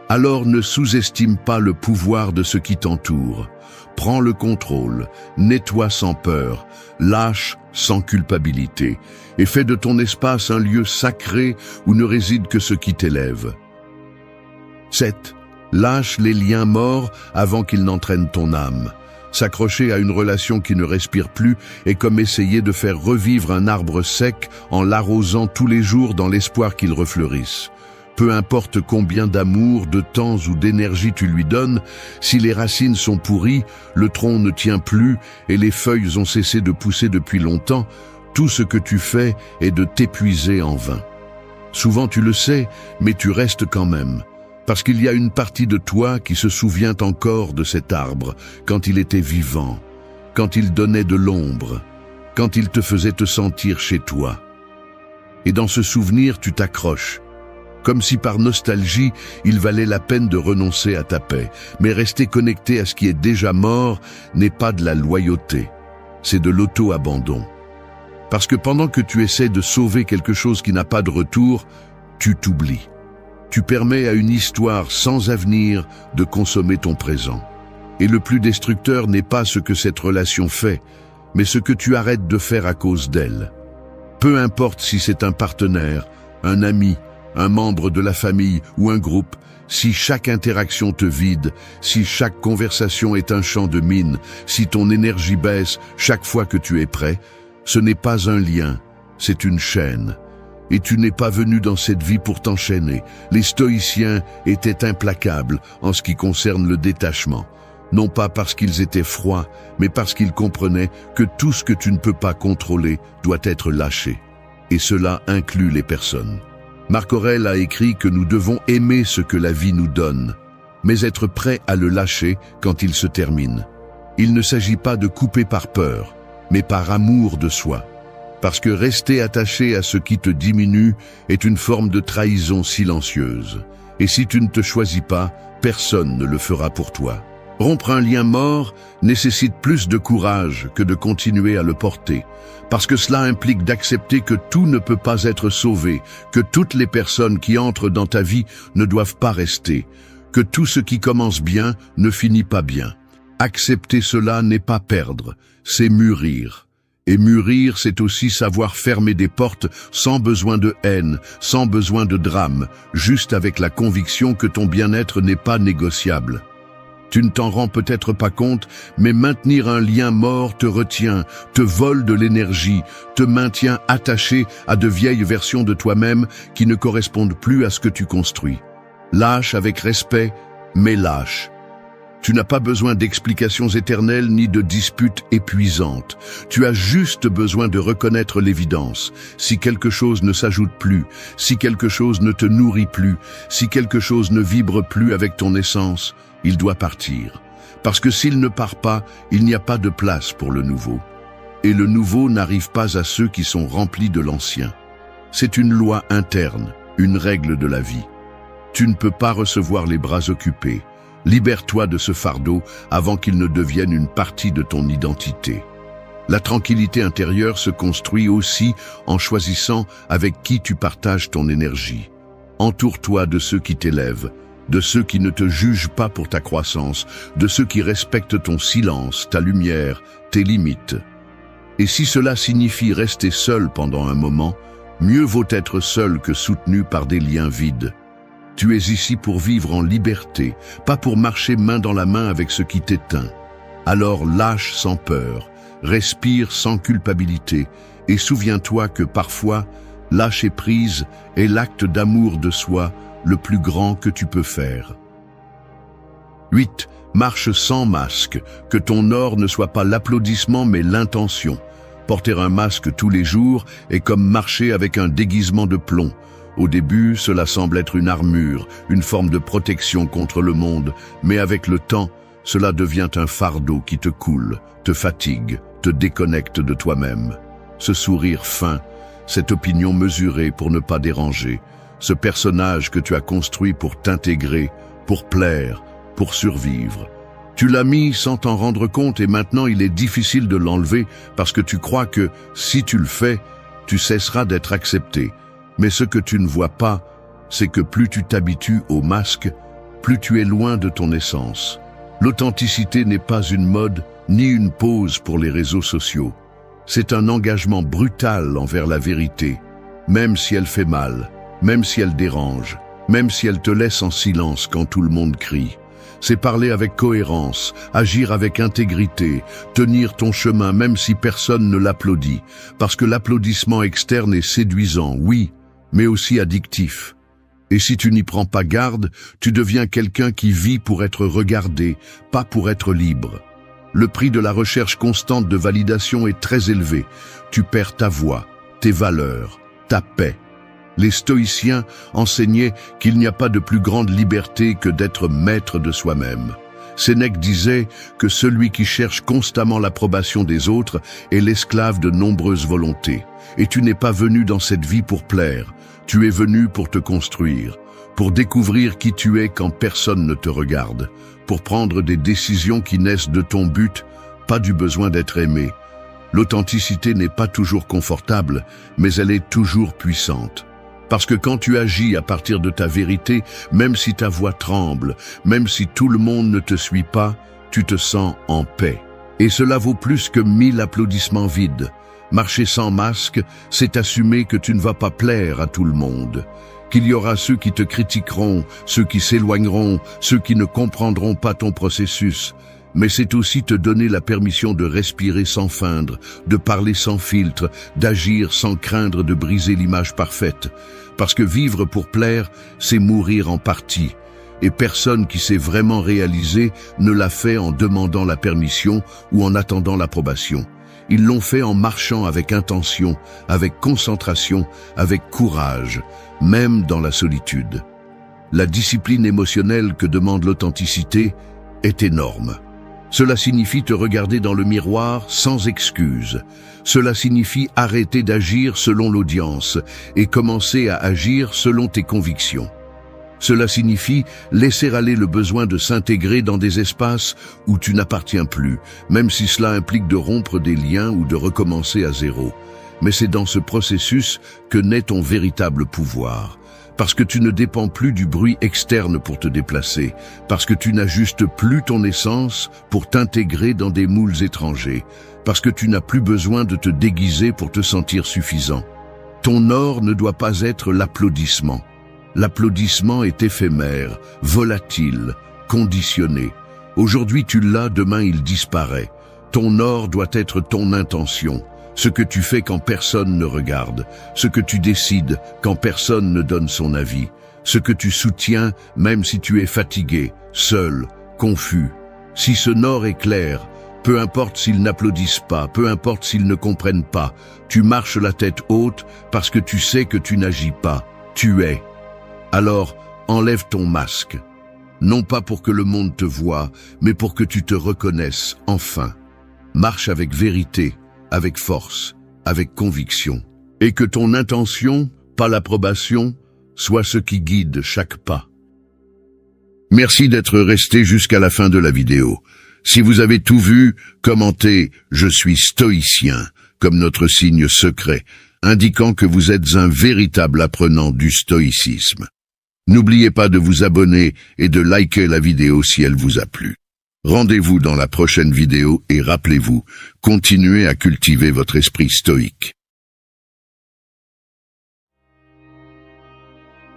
Alors ne sous-estime pas le pouvoir de ce qui t'entoure. Prends le contrôle, nettoie sans peur, lâche sans culpabilité, et fais de ton espace un lieu sacré où ne réside que ce qui t'élève. 7. Lâche les liens morts avant qu'ils n'entraînent ton âme. S'accrocher à une relation qui ne respire plus est comme essayer de faire revivre un arbre sec en l'arrosant tous les jours dans l'espoir qu'il refleurisse. Peu importe combien d'amour, de temps ou d'énergie tu lui donnes, si les racines sont pourries, le tronc ne tient plus et les feuilles ont cessé de pousser depuis longtemps, tout ce que tu fais est de t'épuiser en vain. Souvent tu le sais, mais tu restes quand même. Parce qu'il y a une partie de toi qui se souvient encore de cet arbre, quand il était vivant, quand il donnait de l'ombre, quand il te faisait te sentir chez toi. Et dans ce souvenir, tu t'accroches, comme si par nostalgie, il valait la peine de renoncer à ta paix. Mais rester connecté à ce qui est déjà mort n'est pas de la loyauté, c'est de l'auto-abandon. Parce que pendant que tu essaies de sauver quelque chose qui n'a pas de retour, tu t'oublies. Tu permets à une histoire sans avenir de consommer ton présent. Et le plus destructeur n'est pas ce que cette relation fait, mais ce que tu arrêtes de faire à cause d'elle. Peu importe si c'est un partenaire, un ami, un membre de la famille ou un groupe, si chaque interaction te vide, si chaque conversation est un champ de mine, si ton énergie baisse chaque fois que tu es prêt, ce n'est pas un lien, c'est une chaîne. Et tu n'es pas venu dans cette vie pour t'enchaîner. Les stoïciens étaient implacables en ce qui concerne le détachement. Non pas parce qu'ils étaient froids, mais parce qu'ils comprenaient que tout ce que tu ne peux pas contrôler doit être lâché. Et cela inclut les personnes. Marc Aurèle a écrit que nous devons aimer ce que la vie nous donne, mais être prêt à le lâcher quand il se termine. Il ne s'agit pas de couper par peur, mais par amour de soi. Parce que rester attaché à ce qui te diminue est une forme de trahison silencieuse. Et si tu ne te choisis pas, personne ne le fera pour toi. Rompre un lien mort nécessite plus de courage que de continuer à le porter, parce que cela implique d'accepter que tout ne peut pas être sauvé, que toutes les personnes qui entrent dans ta vie ne doivent pas rester, que tout ce qui commence bien ne finit pas bien. Accepter cela n'est pas perdre, c'est mûrir. Et mûrir, c'est aussi savoir fermer des portes sans besoin de haine, sans besoin de drame, juste avec la conviction que ton bien-être n'est pas négociable. Tu ne t'en rends peut-être pas compte, mais maintenir un lien mort te retient, te vole de l'énergie, te maintient attaché à de vieilles versions de toi-même qui ne correspondent plus à ce que tu construis. Lâche avec respect, mais lâche. Tu n'as pas besoin d'explications éternelles ni de disputes épuisantes. Tu as juste besoin de reconnaître l'évidence. Si quelque chose ne s'ajoute plus, si quelque chose ne te nourrit plus, si quelque chose ne vibre plus avec ton essence, il doit partir. Parce que s'il ne part pas, il n'y a pas de place pour le nouveau. Et le nouveau n'arrive pas à ceux qui sont remplis de l'ancien. C'est une loi interne, une règle de la vie. Tu ne peux pas recevoir les bras occupés. Libère-toi de ce fardeau avant qu'il ne devienne une partie de ton identité. La tranquillité intérieure se construit aussi en choisissant avec qui tu partages ton énergie. Entoure-toi de ceux qui t'élèvent, de ceux qui ne te jugent pas pour ta croissance, de ceux qui respectent ton silence, ta lumière, tes limites. Et si cela signifie rester seul pendant un moment, mieux vaut être seul que soutenu par des liens vides. Tu es ici pour vivre en liberté, pas pour marcher main dans la main avec ce qui t'éteint. Alors lâche sans peur, respire sans culpabilité et souviens-toi que parfois, lâcher prise est l'acte d'amour de soi le plus grand que tu peux faire. 8. Marche sans masque, que ton or ne soit pas l'applaudissement mais l'intention. Porter un masque tous les jours est comme marcher avec un déguisement de plomb. Au début, cela semble être une armure, une forme de protection contre le monde, mais avec le temps, cela devient un fardeau qui te coule, te fatigue, te déconnecte de toi-même. Ce sourire fin, cette opinion mesurée pour ne pas déranger, ce personnage que tu as construit pour t'intégrer, pour plaire, pour survivre. Tu l'as mis sans t'en rendre compte et maintenant il est difficile de l'enlever parce que tu crois que, si tu le fais, tu cesseras d'être accepté. Mais ce que tu ne vois pas, c'est que plus tu t'habitues au masque, plus tu es loin de ton essence. L'authenticité n'est pas une mode ni une pose pour les réseaux sociaux. C'est un engagement brutal envers la vérité, même si elle fait mal, même si elle dérange, même si elle te laisse en silence quand tout le monde crie. C'est parler avec cohérence, agir avec intégrité, tenir ton chemin même si personne ne l'applaudit, parce que l'applaudissement externe est séduisant, oui, mais aussi addictif. Et si tu n'y prends pas garde, tu deviens quelqu'un qui vit pour être regardé, pas pour être libre. Le prix de la recherche constante de validation est très élevé. Tu perds ta voix, tes valeurs, ta paix. Les stoïciens enseignaient qu'il n'y a pas de plus grande liberté que d'être maître de soi-même. Sénèque disait que celui qui cherche constamment l'approbation des autres est l'esclave de nombreuses volontés. Et tu n'es pas venu dans cette vie pour plaire, tu es venu pour te construire, pour découvrir qui tu es quand personne ne te regarde, pour prendre des décisions qui naissent de ton but, pas du besoin d'être aimé. L'authenticité n'est pas toujours confortable, mais elle est toujours puissante. Parce que quand tu agis à partir de ta vérité, même si ta voix tremble, même si tout le monde ne te suit pas, tu te sens en paix. Et cela vaut plus que 1000 applaudissements vides. Marcher sans masque, c'est assumer que tu ne vas pas plaire à tout le monde. Qu'il y aura ceux qui te critiqueront, ceux qui s'éloigneront, ceux qui ne comprendront pas ton processus. Mais c'est aussi te donner la permission de respirer sans feindre, de parler sans filtre, d'agir sans craindre de briser l'image parfaite. Parce que vivre pour plaire, c'est mourir en partie. Et personne qui s'est vraiment réalisé ne l'a fait en demandant la permission ou en attendant l'approbation. Ils l'ont fait en marchant avec intention, avec concentration, avec courage, même dans la solitude. La discipline émotionnelle que demande l'authenticité est énorme. Cela signifie te regarder dans le miroir sans excuse. Cela signifie arrêter d'agir selon l'audience et commencer à agir selon tes convictions. Cela signifie laisser aller le besoin de s'intégrer dans des espaces où tu n'appartiens plus, même si cela implique de rompre des liens ou de recommencer à zéro. Mais c'est dans ce processus que naît ton véritable pouvoir. Parce que tu ne dépends plus du bruit externe pour te déplacer, parce que tu n'ajustes plus ton essence pour t'intégrer dans des moules étrangers, parce que tu n'as plus besoin de te déguiser pour te sentir suffisant. Ton or ne doit pas être l'applaudissement. L'applaudissement est éphémère, volatile, conditionné. Aujourd'hui tu l'as, demain il disparaît. Ton or doit être ton intention, ce que tu fais quand personne ne regarde, ce que tu décides quand personne ne donne son avis, ce que tu soutiens même si tu es fatigué, seul, confus. Si ce nord est clair, peu importe s'ils n'applaudissent pas, peu importe s'ils ne comprennent pas, tu marches la tête haute parce que tu sais que tu n'agis pas, tu es. Alors, enlève ton masque, non pas pour que le monde te voie, mais pour que tu te reconnaisses, enfin. Marche avec vérité, avec force, avec conviction. Et que ton intention, pas l'approbation, soit ce qui guide chaque pas. Merci d'être resté jusqu'à la fin de la vidéo. Si vous avez tout vu, commentez « Je suis stoïcien » comme notre signe secret, indiquant que vous êtes un véritable apprenant du stoïcisme. N'oubliez pas de vous abonner et de liker la vidéo si elle vous a plu. Rendez-vous dans la prochaine vidéo et rappelez-vous, continuez à cultiver votre esprit stoïque.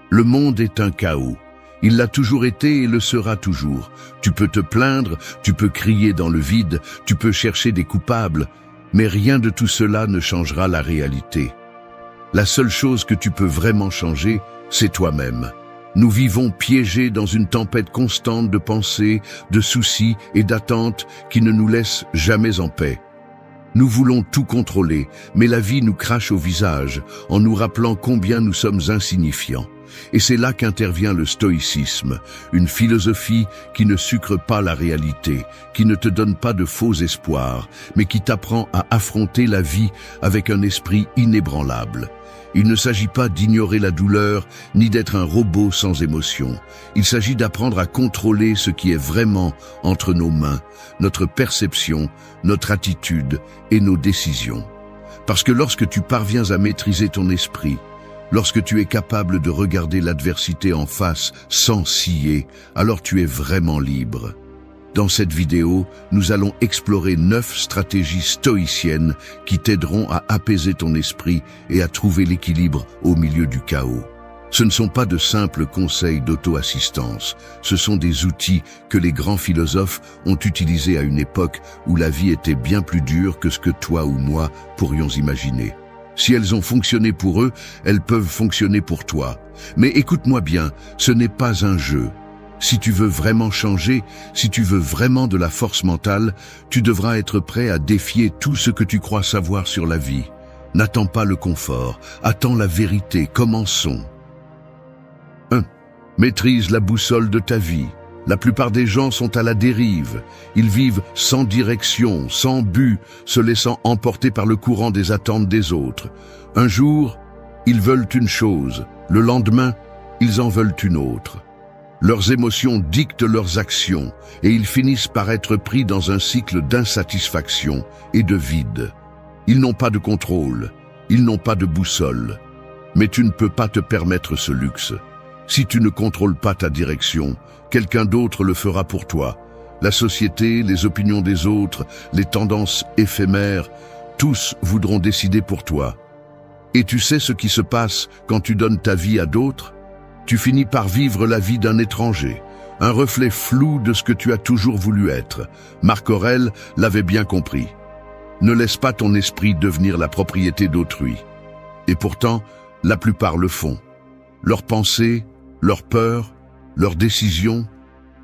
Le monde est un chaos. Il l'a toujours été et le sera toujours. Tu peux te plaindre, tu peux crier dans le vide, tu peux chercher des coupables, mais rien de tout cela ne changera la réalité. La seule chose que tu peux vraiment changer, c'est toi-même. Nous vivons piégés dans une tempête constante de pensées, de soucis et d'attentes qui ne nous laissent jamais en paix. Nous voulons tout contrôler, mais la vie nous crache au visage en nous rappelant combien nous sommes insignifiants. Et c'est là qu'intervient le stoïcisme, une philosophie qui ne sucre pas la réalité, qui ne te donne pas de faux espoirs, mais qui t'apprend à affronter la vie avec un esprit inébranlable. Il ne s'agit pas d'ignorer la douleur, ni d'être un robot sans émotion. Il s'agit d'apprendre à contrôler ce qui est vraiment entre nos mains, notre perception, notre attitude et nos décisions. Parce que lorsque tu parviens à maîtriser ton esprit, lorsque tu es capable de regarder l'adversité en face sans scier, alors tu es vraiment libre. Dans cette vidéo, nous allons explorer 9 stratégies stoïciennes qui t'aideront à apaiser ton esprit et à trouver l'équilibre au milieu du chaos. Ce ne sont pas de simples conseils d'auto-assistance, ce sont des outils que les grands philosophes ont utilisés à une époque où la vie était bien plus dure que ce que toi ou moi pourrions imaginer. Si elles ont fonctionné pour eux, elles peuvent fonctionner pour toi. Mais écoute-moi bien, ce n'est pas un jeu. Si tu veux vraiment changer, si tu veux vraiment de la force mentale, tu devras être prêt à défier tout ce que tu crois savoir sur la vie. N'attends pas le confort, attends la vérité, commençons. 1. Maîtrise la boussole de ta vie. La plupart des gens sont à la dérive. Ils vivent sans direction, sans but, se laissant emporter par le courant des attentes des autres. Un jour, ils veulent une chose. Le lendemain, ils en veulent une autre. Leurs émotions dictent leurs actions et ils finissent par être pris dans un cycle d'insatisfaction et de vide. Ils n'ont pas de contrôle, ils n'ont pas de boussole. Mais tu ne peux pas te permettre ce luxe. Si tu ne contrôles pas ta direction, quelqu'un d'autre le fera pour toi. La société, les opinions des autres, les tendances éphémères, tous voudront décider pour toi. Et tu sais ce qui se passe quand tu donnes ta vie à d'autres ? Tu finis par vivre la vie d'un étranger, un reflet flou de ce que tu as toujours voulu être. Marc Aurèle l'avait bien compris. Ne laisse pas ton esprit devenir la propriété d'autrui. Et pourtant, la plupart le font. Leurs pensées, leurs peurs, leurs décisions,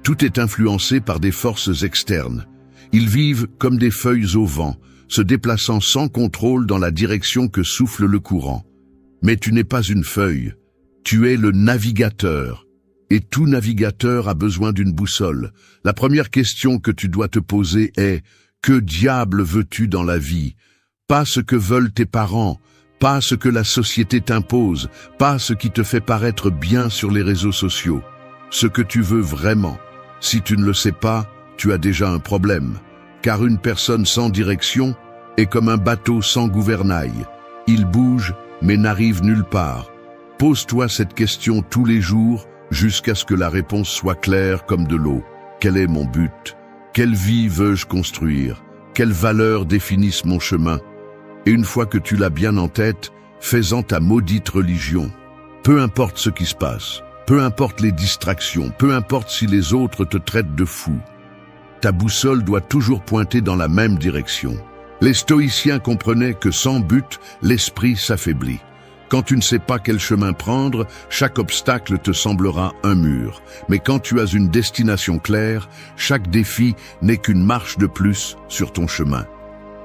tout est influencé par des forces externes. Ils vivent comme des feuilles au vent, se déplaçant sans contrôle dans la direction que souffle le courant. Mais tu n'es pas une feuille. Tu es le navigateur. Et tout navigateur a besoin d'une boussole. La première question que tu dois te poser est « Que diable veux-tu dans la vie ?» Pas ce que veulent tes parents, pas ce que la société t'impose, pas ce qui te fait paraître bien sur les réseaux sociaux. Ce que tu veux vraiment. Si tu ne le sais pas, tu as déjà un problème. Car une personne sans direction est comme un bateau sans gouvernail. Il bouge, mais n'arrive nulle part. Pose-toi cette question tous les jours jusqu'à ce que la réponse soit claire comme de l'eau. Quel est mon but? Quelle vie veux-je construire? Quelles valeurs définissent mon chemin? Et une fois que tu l'as bien en tête, fais-en ta maudite religion. Peu importe ce qui se passe, peu importe les distractions, peu importe si les autres te traitent de fou. Ta boussole doit toujours pointer dans la même direction. Les stoïciens comprenaient que sans but, l'esprit s'affaiblit. Quand tu ne sais pas quel chemin prendre, chaque obstacle te semblera un mur. Mais quand tu as une destination claire, chaque défi n'est qu'une marche de plus sur ton chemin.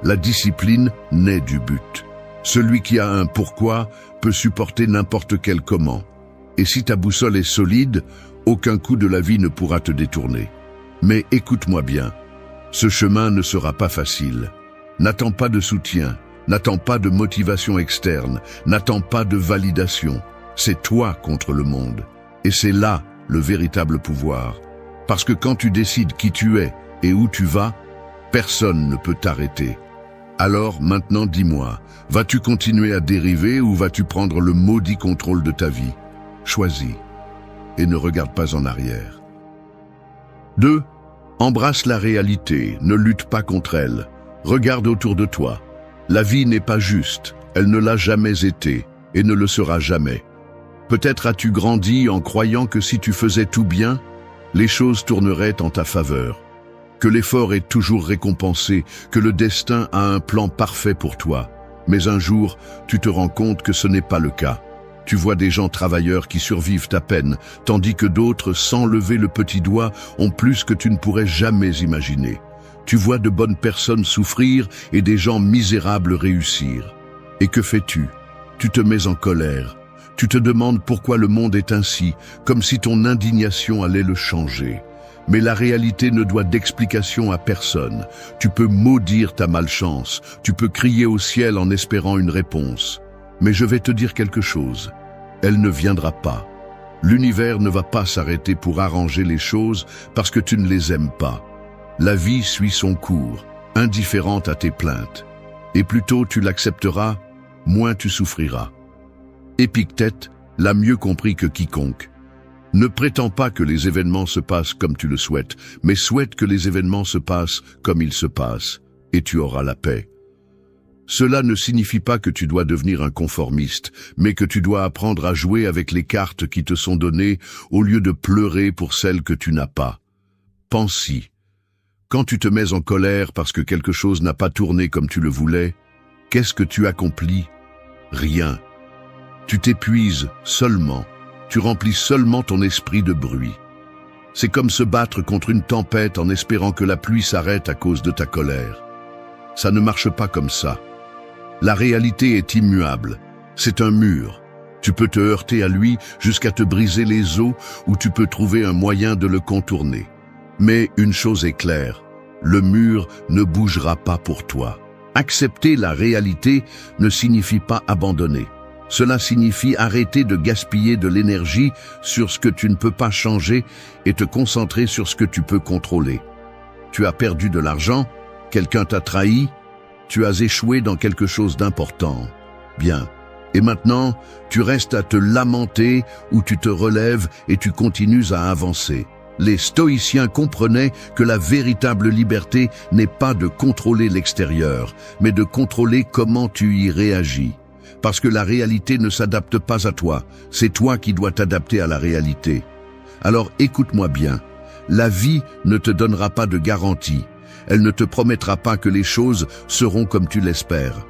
La discipline naît du but. Celui qui a un pourquoi peut supporter n'importe quel comment. Et si ta boussole est solide, aucun coup de la vie ne pourra te détourner. Mais écoute-moi bien, ce chemin ne sera pas facile. N'attends pas de soutien, n'attends pas de motivation externe, n'attends pas de validation. C'est toi contre le monde. Et c'est là le véritable pouvoir. Parce que quand tu décides qui tu es et où tu vas, personne ne peut t'arrêter. Alors maintenant dis-moi, vas-tu continuer à dériver ou vas-tu prendre le maudit contrôle de ta vie? Choisis et ne regarde pas en arrière. 2. Embrasse la réalité, ne lutte pas contre elle. Regarde autour de toi. La vie n'est pas juste, elle ne l'a jamais été et ne le sera jamais. Peut-être as-tu grandi en croyant que si tu faisais tout bien, les choses tourneraient en ta faveur. Que l'effort est toujours récompensé, que le destin a un plan parfait pour toi. Mais un jour, tu te rends compte que ce n'est pas le cas. Tu vois des gens travailleurs qui survivent à peine, tandis que d'autres, sans lever le petit doigt, ont plus que tu ne pourrais jamais imaginer. Tu vois de bonnes personnes souffrir et des gens misérables réussir. Et que fais-tu? Tu te mets en colère. Tu te demandes pourquoi le monde est ainsi, comme si ton indignation allait le changer. Mais la réalité ne doit d'explication à personne. Tu peux maudire ta malchance, tu peux crier au ciel en espérant une réponse. Mais je vais te dire quelque chose, elle ne viendra pas. L'univers ne va pas s'arrêter pour arranger les choses parce que tu ne les aimes pas. La vie suit son cours, indifférente à tes plaintes. Et plus tôt tu l'accepteras, moins tu souffriras. Épictète l'a mieux compris que quiconque. Ne prétends pas que les événements se passent comme tu le souhaites, mais souhaite que les événements se passent comme ils se passent, et tu auras la paix. Cela ne signifie pas que tu dois devenir un conformiste, mais que tu dois apprendre à jouer avec les cartes qui te sont données au lieu de pleurer pour celles que tu n'as pas. Pense-y. Quand tu te mets en colère parce que quelque chose n'a pas tourné comme tu le voulais, qu'est-ce que tu accomplis? Rien. Tu t'épuises seulement. Tu remplis seulement ton esprit de bruit. C'est comme se battre contre une tempête en espérant que la pluie s'arrête à cause de ta colère. Ça ne marche pas comme ça. La réalité est immuable. C'est un mur. Tu peux te heurter à lui jusqu'à te briser les os ou tu peux trouver un moyen de le contourner. Mais une chose est claire, le mur ne bougera pas pour toi. Accepter la réalité ne signifie pas abandonner. Cela signifie arrêter de gaspiller de l'énergie sur ce que tu ne peux pas changer et te concentrer sur ce que tu peux contrôler. Tu as perdu de l'argent, quelqu'un t'a trahi, tu as échoué dans quelque chose d'important. Bien. Et maintenant, tu restes à te lamenter ou tu te relèves et tu continues à avancer. Les stoïciens comprenaient que la véritable liberté n'est pas de contrôler l'extérieur, mais de contrôler comment tu y réagis. Parce que la réalité ne s'adapte pas à toi, c'est toi qui dois t'adapter à la réalité. Alors écoute-moi bien, la vie ne te donnera pas de garantie, elle ne te promettra pas que les choses seront comme tu l'espères.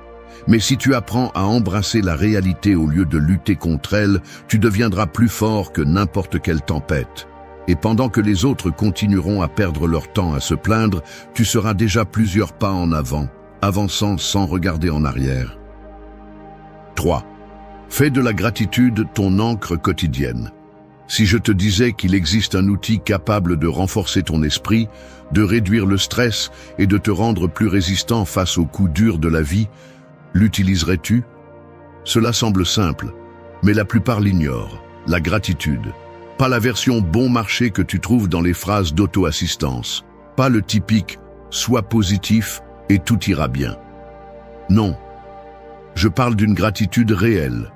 Mais si tu apprends à embrasser la réalité au lieu de lutter contre elle, tu deviendras plus fort que n'importe quelle tempête. Et pendant que les autres continueront à perdre leur temps à se plaindre, tu seras déjà plusieurs pas en avant, avançant sans regarder en arrière. 3. Fais de la gratitude ton encre quotidienne. Si je te disais qu'il existe un outil capable de renforcer ton esprit, de réduire le stress et de te rendre plus résistant face aux coups durs de la vie, l'utiliserais-tu? Cela semble simple, mais la plupart l'ignorent. La gratitude. Pas la version bon marché que tu trouves dans les phrases d'auto-assistance. Pas le typique « sois positif et tout ira bien ». Non. Je parle d'une gratitude réelle,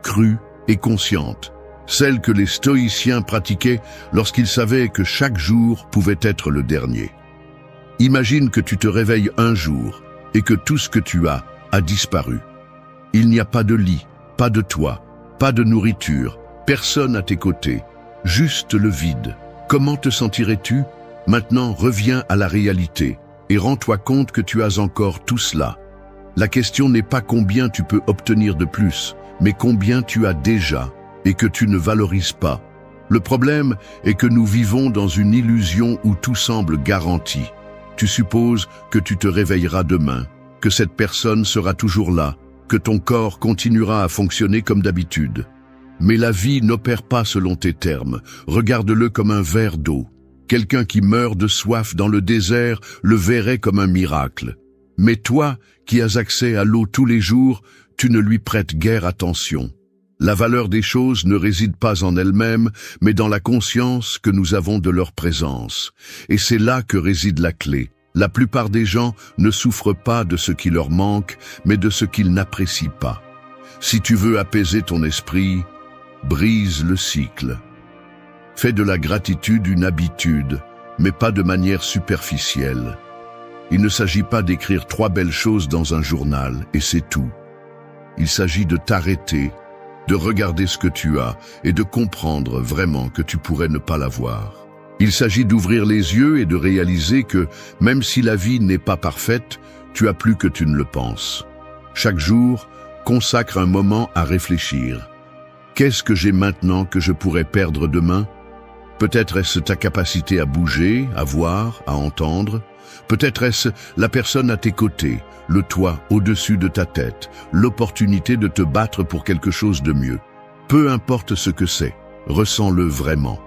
crue et consciente. Celle que les stoïciens pratiquaient lorsqu'ils savaient que chaque jour pouvait être le dernier. Imagine que tu te réveilles un jour et que tout ce que tu as a disparu. Il n'y a pas de lit, pas de toit, pas de nourriture, personne à tes côtés, juste le vide. Comment te sentirais-tu? Maintenant, reviens à la réalité et rends-toi compte que tu as encore tout cela. La question n'est pas combien tu peux obtenir de plus, mais combien tu as déjà et que tu ne valorises pas. Le problème est que nous vivons dans une illusion où tout semble garanti. Tu supposes que tu te réveilleras demain, que cette personne sera toujours là, que ton corps continuera à fonctionner comme d'habitude. Mais la vie n'opère pas selon tes termes. Regarde-le comme un verre d'eau. Quelqu'un qui meurt de soif dans le désert le verrait comme un miracle. Mais toi, qui as accès à l'eau tous les jours, tu ne lui prêtes guère attention. La valeur des choses ne réside pas en elles-mêmes, mais dans la conscience que nous avons de leur présence. Et c'est là que réside la clé. La plupart des gens ne souffrent pas de ce qui leur manque, mais de ce qu'ils n'apprécient pas. Si tu veux apaiser ton esprit, brise le cycle. Fais de la gratitude une habitude, mais pas de manière superficielle. Il ne s'agit pas d'écrire 3 belles choses dans un journal, et c'est tout. Il s'agit de t'arrêter, de regarder ce que tu as et de comprendre vraiment que tu pourrais ne pas l'avoir. Il s'agit d'ouvrir les yeux et de réaliser que, même si la vie n'est pas parfaite, tu as plus que tu ne le penses. Chaque jour, consacre un moment à réfléchir. Qu'est-ce que j'ai maintenant que je pourrais perdre demain? Peut-être est-ce ta capacité à bouger, à voir, à entendre. Peut-être est-ce la personne à tes côtés, le toit au-dessus de ta tête, l'opportunité de te battre pour quelque chose de mieux. Peu importe ce que c'est, ressens-le vraiment.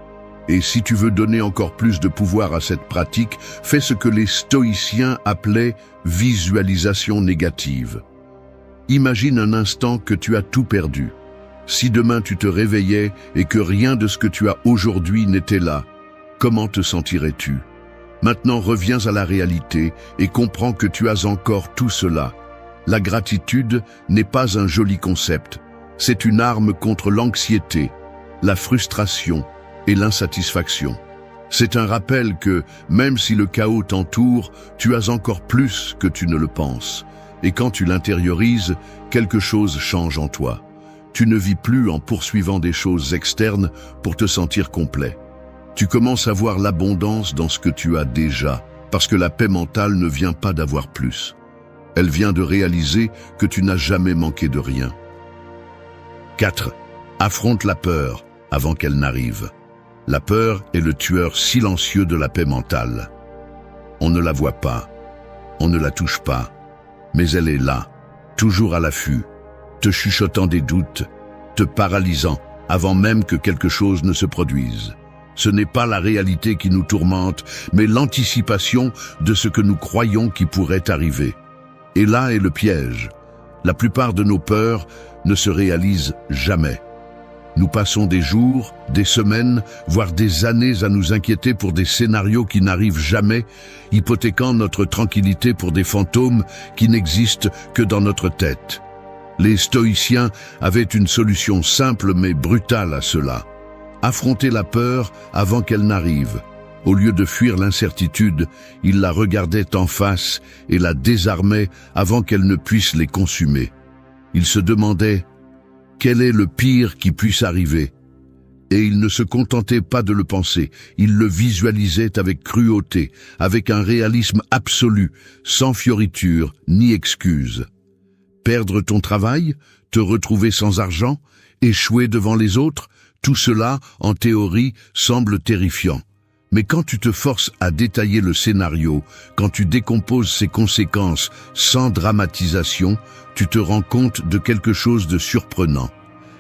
Et si tu veux donner encore plus de pouvoir à cette pratique, fais ce que les stoïciens appelaient visualisation négative. Imagine un instant que tu as tout perdu. Si demain tu te réveillais et que rien de ce que tu as aujourd'hui n'était là, comment te sentirais-tu? Maintenant reviens à la réalité et comprends que tu as encore tout cela. La gratitude n'est pas un joli concept, c'est une arme contre l'anxiété, la frustration et l'insatisfaction. C'est un rappel que, même si le chaos t'entoure, tu as encore plus que tu ne le penses. Et quand tu l'intériorises, quelque chose change en toi. Tu ne vis plus en poursuivant des choses externes pour te sentir complet. Tu commences à voir l'abondance dans ce que tu as déjà, parce que la paix mentale ne vient pas d'avoir plus. Elle vient de réaliser que tu n'as jamais manqué de rien. 4. Affronte la peur avant qu'elle n'arrive. La peur est le tueur silencieux de la paix mentale. On ne la voit pas, on ne la touche pas, mais elle est là, toujours à l'affût, te chuchotant des doutes, te paralysant avant même que quelque chose ne se produise. Ce n'est pas la réalité qui nous tourmente, mais l'anticipation de ce que nous croyons qui pourrait arriver. Et là est le piège. La plupart de nos peurs ne se réalisent jamais. Nous passons des jours, des semaines, voire des années à nous inquiéter pour des scénarios qui n'arrivent jamais, hypothéquant notre tranquillité pour des fantômes qui n'existent que dans notre tête. Les stoïciens avaient une solution simple mais brutale à cela. Affronter la peur avant qu'elle n'arrive. Au lieu de fuir l'incertitude, ils la regardaient en face et la désarmaient avant qu'elle ne puisse les consumer. Ils se demandaient « Quel est le pire qui puisse arriver ?» Et ils ne se contentaient pas de le penser, ils le visualisaient avec cruauté, avec un réalisme absolu, sans fioriture ni excuse. Perdre ton travail, te retrouver sans argent, échouer devant les autres, tout cela, en théorie, semble terrifiant. Mais quand tu te forces à détailler le scénario, quand tu décomposes ses conséquences sans dramatisation, tu te rends compte de quelque chose de surprenant.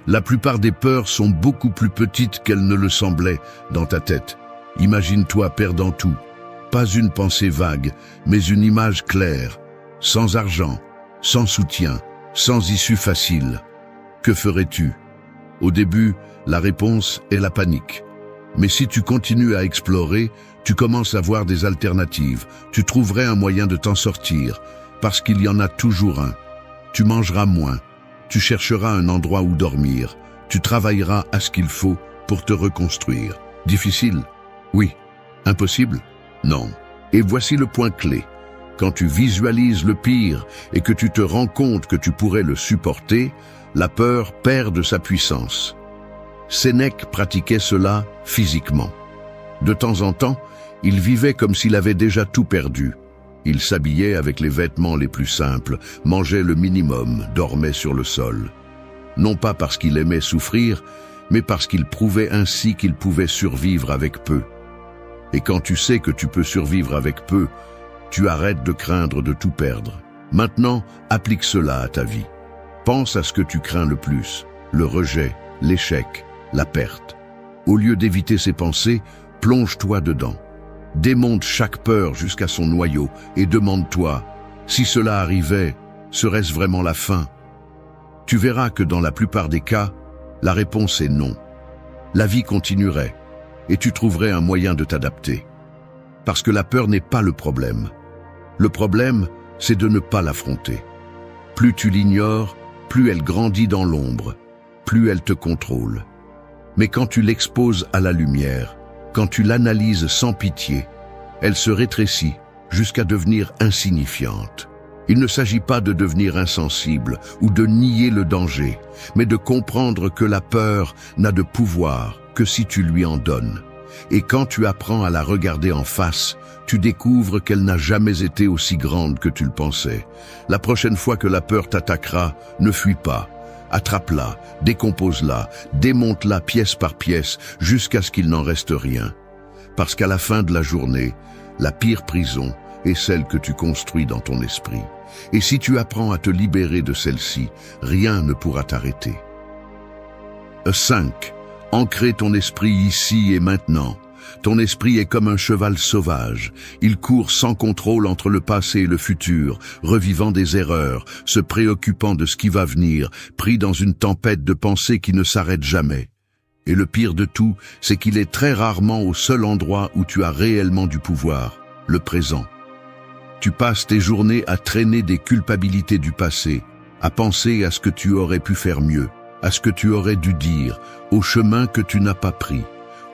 La plupart des peurs sont beaucoup plus petites qu'elles ne le semblaient dans ta tête. Imagine-toi perdant tout. Pas une pensée vague, mais une image claire. Sans argent, sans soutien, sans issue facile. Que ferais-tu? Au début, la réponse est la panique. Mais si tu continues à explorer, tu commences à voir des alternatives. Tu trouverais un moyen de t'en sortir, parce qu'il y en a toujours un. Tu mangeras moins. Tu chercheras un endroit où dormir. Tu travailleras à ce qu'il faut pour te reconstruire. Difficile? Oui. Impossible? Non. Et voici le point clé. Quand tu visualises le pire et que tu te rends compte que tu pourrais le supporter, la peur perd de sa puissance. Sénèque pratiquait cela physiquement. De temps en temps, il vivait comme s'il avait déjà tout perdu. Il s'habillait avec les vêtements les plus simples, mangeait le minimum, dormait sur le sol. Non pas parce qu'il aimait souffrir, mais parce qu'il prouvait ainsi qu'il pouvait survivre avec peu. Et quand tu sais que tu peux survivre avec peu, tu arrêtes de craindre de tout perdre. Maintenant, applique cela à ta vie. Pense à ce que tu crains le plus, le rejet, l'échec, la perte. Au lieu d'éviter ces pensées, plonge-toi dedans. Démonte chaque peur jusqu'à son noyau et demande-toi, si cela arrivait, serait-ce vraiment la fin? Tu verras que dans la plupart des cas, la réponse est non. La vie continuerait et tu trouverais un moyen de t'adapter. Parce que la peur n'est pas le problème. Le problème, c'est de ne pas l'affronter. Plus tu l'ignores, plus elle grandit dans l'ombre, plus elle te contrôle. Mais quand tu l'exposes à la lumière, quand tu l'analyses sans pitié, elle se rétrécit jusqu'à devenir insignifiante. Il ne s'agit pas de devenir insensible ou de nier le danger, mais de comprendre que la peur n'a de pouvoir que si tu lui en donnes. Et quand tu apprends à la regarder en face, tu découvres qu'elle n'a jamais été aussi grande que tu le pensais. La prochaine fois que la peur t'attaquera, ne fuis pas. Attrape-la, décompose-la, démonte-la pièce par pièce jusqu'à ce qu'il n'en reste rien. Parce qu'à la fin de la journée, la pire prison est celle que tu construis dans ton esprit. Et si tu apprends à te libérer de celle-ci, rien ne pourra t'arrêter. 5. Ancrer ton esprit ici et maintenant. Ton esprit est comme un cheval sauvage. Il court sans contrôle entre le passé et le futur, revivant des erreurs, se préoccupant de ce qui va venir, pris dans une tempête de pensées qui ne s'arrête jamais. Et le pire de tout, c'est qu'il est très rarement au seul endroit où tu as réellement du pouvoir, le présent. Tu passes tes journées à traîner des culpabilités du passé, à penser à ce que tu aurais pu faire mieux, à ce que tu aurais dû dire, au chemin que tu n'as pas pris.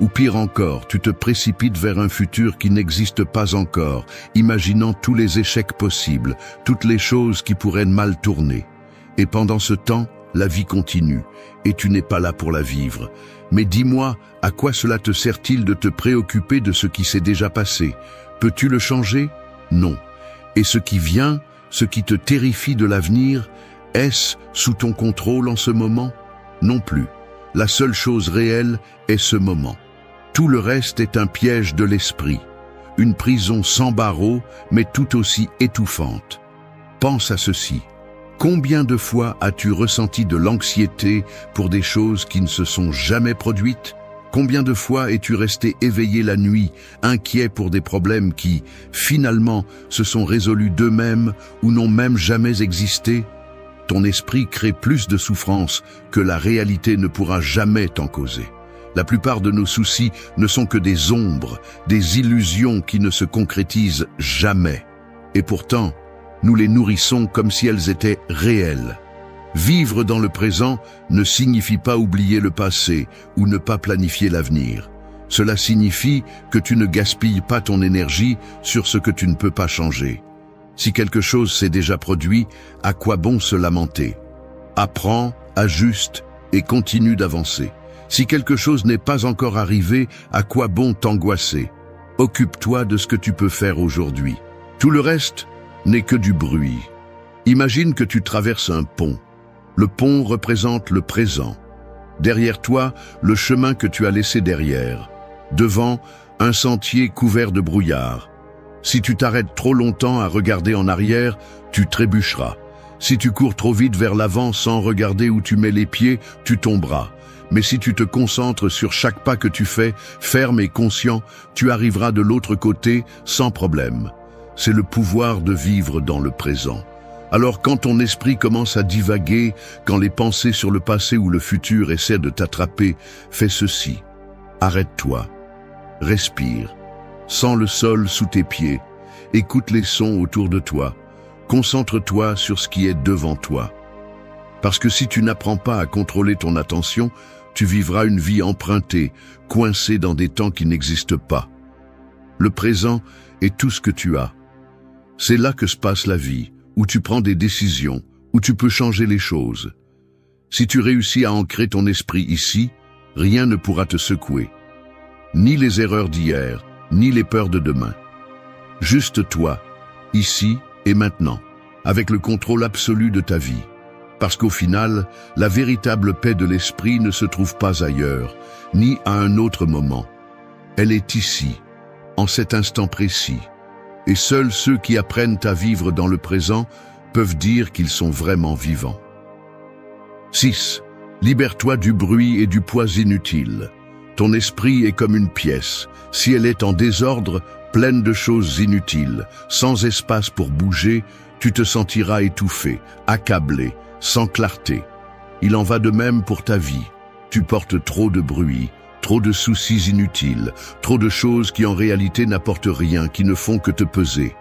Ou pire encore, tu te précipites vers un futur qui n'existe pas encore, imaginant tous les échecs possibles, toutes les choses qui pourraient mal tourner. Et pendant ce temps, la vie continue, et tu n'es pas là pour la vivre. Mais dis-moi, à quoi cela te sert-il de te préoccuper de ce qui s'est déjà passé? Peux-tu le changer? Non. Et ce qui vient, ce qui te terrifie de l'avenir, est-ce sous ton contrôle en ce moment? Non plus. La seule chose réelle est ce moment. Tout le reste est un piège de l'esprit, une prison sans barreaux, mais tout aussi étouffante. Pense à ceci. Combien de fois as-tu ressenti de l'anxiété pour des choses qui ne se sont jamais produites? Combien de fois es-tu resté éveillé la nuit, inquiet pour des problèmes qui, finalement, se sont résolus d'eux-mêmes ou n'ont même jamais existé? Ton esprit crée plus de souffrance que la réalité ne pourra jamais t'en causer. La plupart de nos soucis ne sont que des ombres, des illusions qui ne se concrétisent jamais. Et pourtant, nous les nourrissons comme si elles étaient réelles. Vivre dans le présent ne signifie pas oublier le passé ou ne pas planifier l'avenir. Cela signifie que tu ne gaspilles pas ton énergie sur ce que tu ne peux pas changer. Si quelque chose s'est déjà produit, à quoi bon se lamenter? Apprends, ajuste et continue d'avancer. Si quelque chose n'est pas encore arrivé, à quoi bon t'angoisser? Occupe-toi de ce que tu peux faire aujourd'hui. Tout le reste n'est que du bruit. Imagine que tu traverses un pont. Le pont représente le présent. Derrière toi, le chemin que tu as laissé derrière. Devant, un sentier couvert de brouillard. Si tu t'arrêtes trop longtemps à regarder en arrière, tu trébucheras. Si tu cours trop vite vers l'avant sans regarder où tu mets les pieds, tu tomberas. Mais si tu te concentres sur chaque pas que tu fais, ferme et conscient, tu arriveras de l'autre côté sans problème. C'est le pouvoir de vivre dans le présent. Alors quand ton esprit commence à divaguer, quand les pensées sur le passé ou le futur essaient de t'attraper, fais ceci. Arrête-toi. Respire. Sens le sol sous tes pieds. Écoute les sons autour de toi. Concentre-toi sur ce qui est devant toi. Parce que si tu n'apprends pas à contrôler ton attention, tu vivras une vie empruntée, coincée dans des temps qui n'existent pas. Le présent est tout ce que tu as. C'est là que se passe la vie, où tu prends des décisions, où tu peux changer les choses. Si tu réussis à ancrer ton esprit ici, rien ne pourra te secouer. Ni les erreurs d'hier, ni les peurs de demain. Juste toi, ici et maintenant, avec le contrôle absolu de ta vie. Parce qu'au final, la véritable paix de l'esprit ne se trouve pas ailleurs, ni à un autre moment. Elle est ici, en cet instant précis. Et seuls ceux qui apprennent à vivre dans le présent peuvent dire qu'ils sont vraiment vivants. 6. Libère-toi du bruit et du poids inutiles. Ton esprit est comme une pièce. Si elle est en désordre, pleine de choses inutiles, sans espace pour bouger, tu te sentiras étouffé, accablé, sans clarté. Il en va de même pour ta vie. Tu portes trop de bruit, trop de soucis inutiles, trop de choses qui en réalité n'apportent rien, qui ne font que te peser.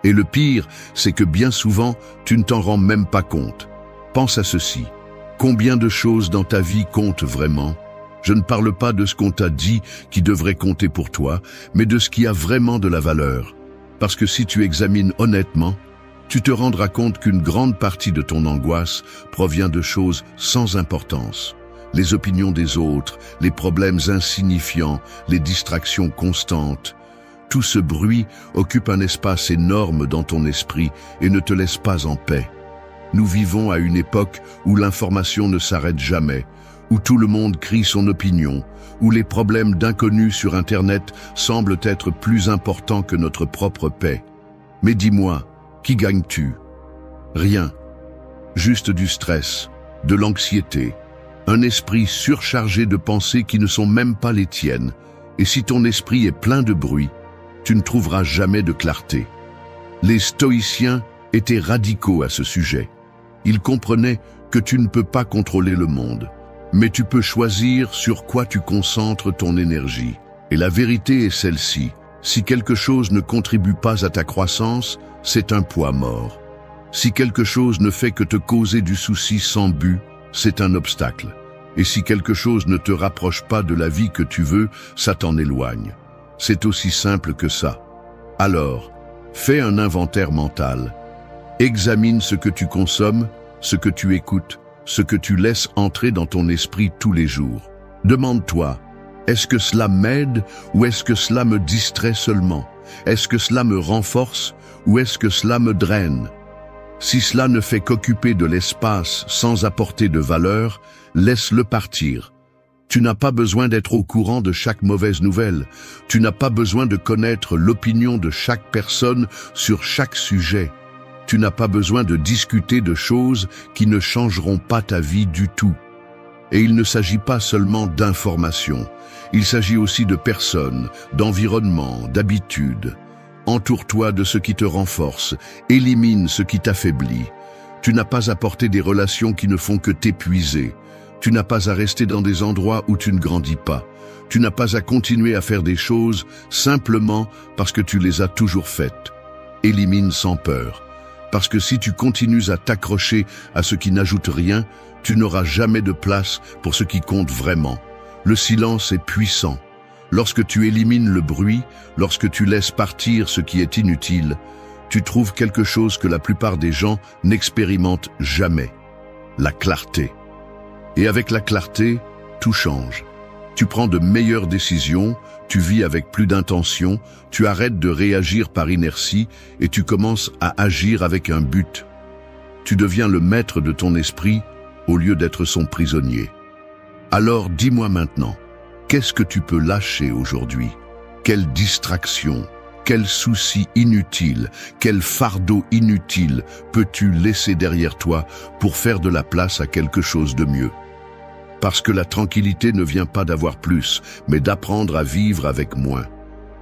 Et le pire, c'est que bien souvent, tu ne t'en rends même pas compte. Pense à ceci. Combien de choses dans ta vie comptent vraiment ? Je ne parle pas de ce qu'on t'a dit qui devrait compter pour toi, mais de ce qui a vraiment de la valeur. Parce que si tu examines honnêtement, tu te rendras compte qu'une grande partie de ton angoisse provient de choses sans importance. Les opinions des autres, les problèmes insignifiants, les distractions constantes. Tout ce bruit occupe un espace énorme dans ton esprit et ne te laisse pas en paix. Nous vivons à une époque où l'information ne s'arrête jamais, où tout le monde crie son opinion, où les problèmes d'inconnus sur Internet semblent être plus importants que notre propre paix. Mais dis-moi, qui gagnes-tu? Rien. Juste du stress, de l'anxiété, un esprit surchargé de pensées qui ne sont même pas les tiennes. Et si ton esprit est plein de bruit, tu ne trouveras jamais de clarté. Les stoïciens étaient radicaux à ce sujet. Ils comprenaient que tu ne peux pas contrôler le monde, mais tu peux choisir sur quoi tu concentres ton énergie. Et la vérité est celle-ci. Si quelque chose ne contribue pas à ta croissance, c'est un poids mort. Si quelque chose ne fait que te causer du souci sans but, c'est un obstacle. Et si quelque chose ne te rapproche pas de la vie que tu veux, ça t'en éloigne. C'est aussi simple que ça. Alors, fais un inventaire mental. Examine ce que tu consommes, ce que tu écoutes, ce que tu laisses entrer dans ton esprit tous les jours. Demande-toi, est-ce que cela m'aide ou est-ce que cela me distrait seulement? Est-ce que cela me renforce ou est-ce que cela me draine? Si cela ne fait qu'occuper de l'espace sans apporter de valeur, laisse-le partir. Tu n'as pas besoin d'être au courant de chaque mauvaise nouvelle. Tu n'as pas besoin de connaître l'opinion de chaque personne sur chaque sujet. Tu n'as pas besoin de discuter de choses qui ne changeront pas ta vie du tout. Et il ne s'agit pas seulement d'informations. Il s'agit aussi de personnes, d'environnement, d'habitudes. Entoure-toi de ce qui te renforce, élimine ce qui t'affaiblit. Tu n'as pas à porter des relations qui ne font que t'épuiser. Tu n'as pas à rester dans des endroits où tu ne grandis pas. Tu n'as pas à continuer à faire des choses simplement parce que tu les as toujours faites. Élimine sans peur. Parce que si tu continues à t'accrocher à ce qui n'ajoute rien, tu n'auras jamais de place pour ce qui compte vraiment. Le silence est puissant. Lorsque tu élimines le bruit, lorsque tu laisses partir ce qui est inutile, tu trouves quelque chose que la plupart des gens n'expérimentent jamais. La clarté. Et avec la clarté, tout change. Tu prends de meilleures décisions, tu vis avec plus d'intention, tu arrêtes de réagir par inertie et tu commences à agir avec un but. Tu deviens le maître de ton esprit au lieu d'être son prisonnier. Alors dis-moi maintenant, qu'est-ce que tu peux lâcher aujourd'hui? Quelle distraction, Quel souci inutile, quel fardeau inutile peux-tu laisser derrière toi pour faire de la place à quelque chose de mieux? Parce que la tranquillité ne vient pas d'avoir plus, mais d'apprendre à vivre avec moins.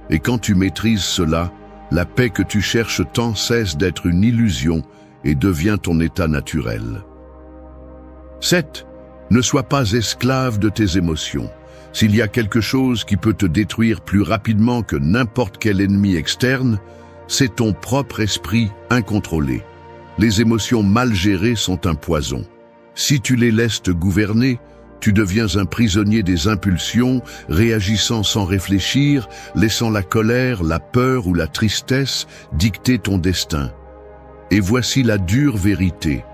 Et quand tu maîtrises cela, la paix que tu cherches tant cesse d'être une illusion et devient ton état naturel. 7. Ne sois pas esclave de tes émotions. S'il y a quelque chose qui peut te détruire plus rapidement que n'importe quel ennemi externe, c'est ton propre esprit incontrôlé. Les émotions mal gérées sont un poison. Si tu les laisses te gouverner, tu deviens un prisonnier des impulsions, réagissant sans réfléchir, laissant la colère, la peur ou la tristesse dicter ton destin. Et voici la dure vérité.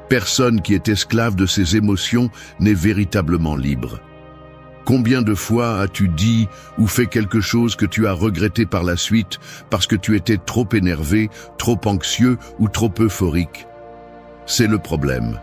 Personne qui est esclave de ses émotions n'est véritablement libre. Combien de fois as-tu dit ou fait quelque chose que tu as regretté par la suite parce que tu étais trop énervé, trop anxieux ou trop euphorique? C'est le problème.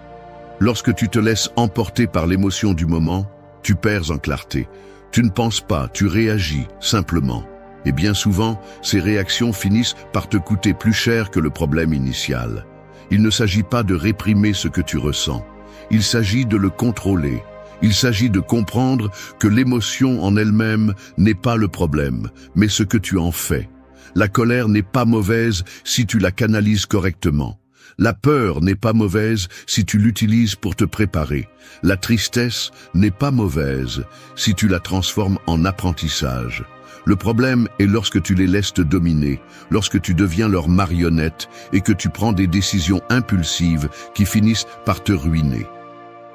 Lorsque tu te laisses emporter par l'émotion du moment, tu perds en clarté. Tu ne penses pas, tu réagis simplement. Et bien souvent, ces réactions finissent par te coûter plus cher que le problème initial. Il ne s'agit pas de réprimer ce que tu ressens. Il s'agit de le contrôler. Il s'agit de comprendre que l'émotion en elle-même n'est pas le problème, mais ce que tu en fais. La colère n'est pas mauvaise si tu la canalises correctement. La peur n'est pas mauvaise si tu l'utilises pour te préparer. La tristesse n'est pas mauvaise si tu la transformes en apprentissage. Le problème est lorsque tu les laisses te dominer, lorsque tu deviens leur marionnette et que tu prends des décisions impulsives qui finissent par te ruiner.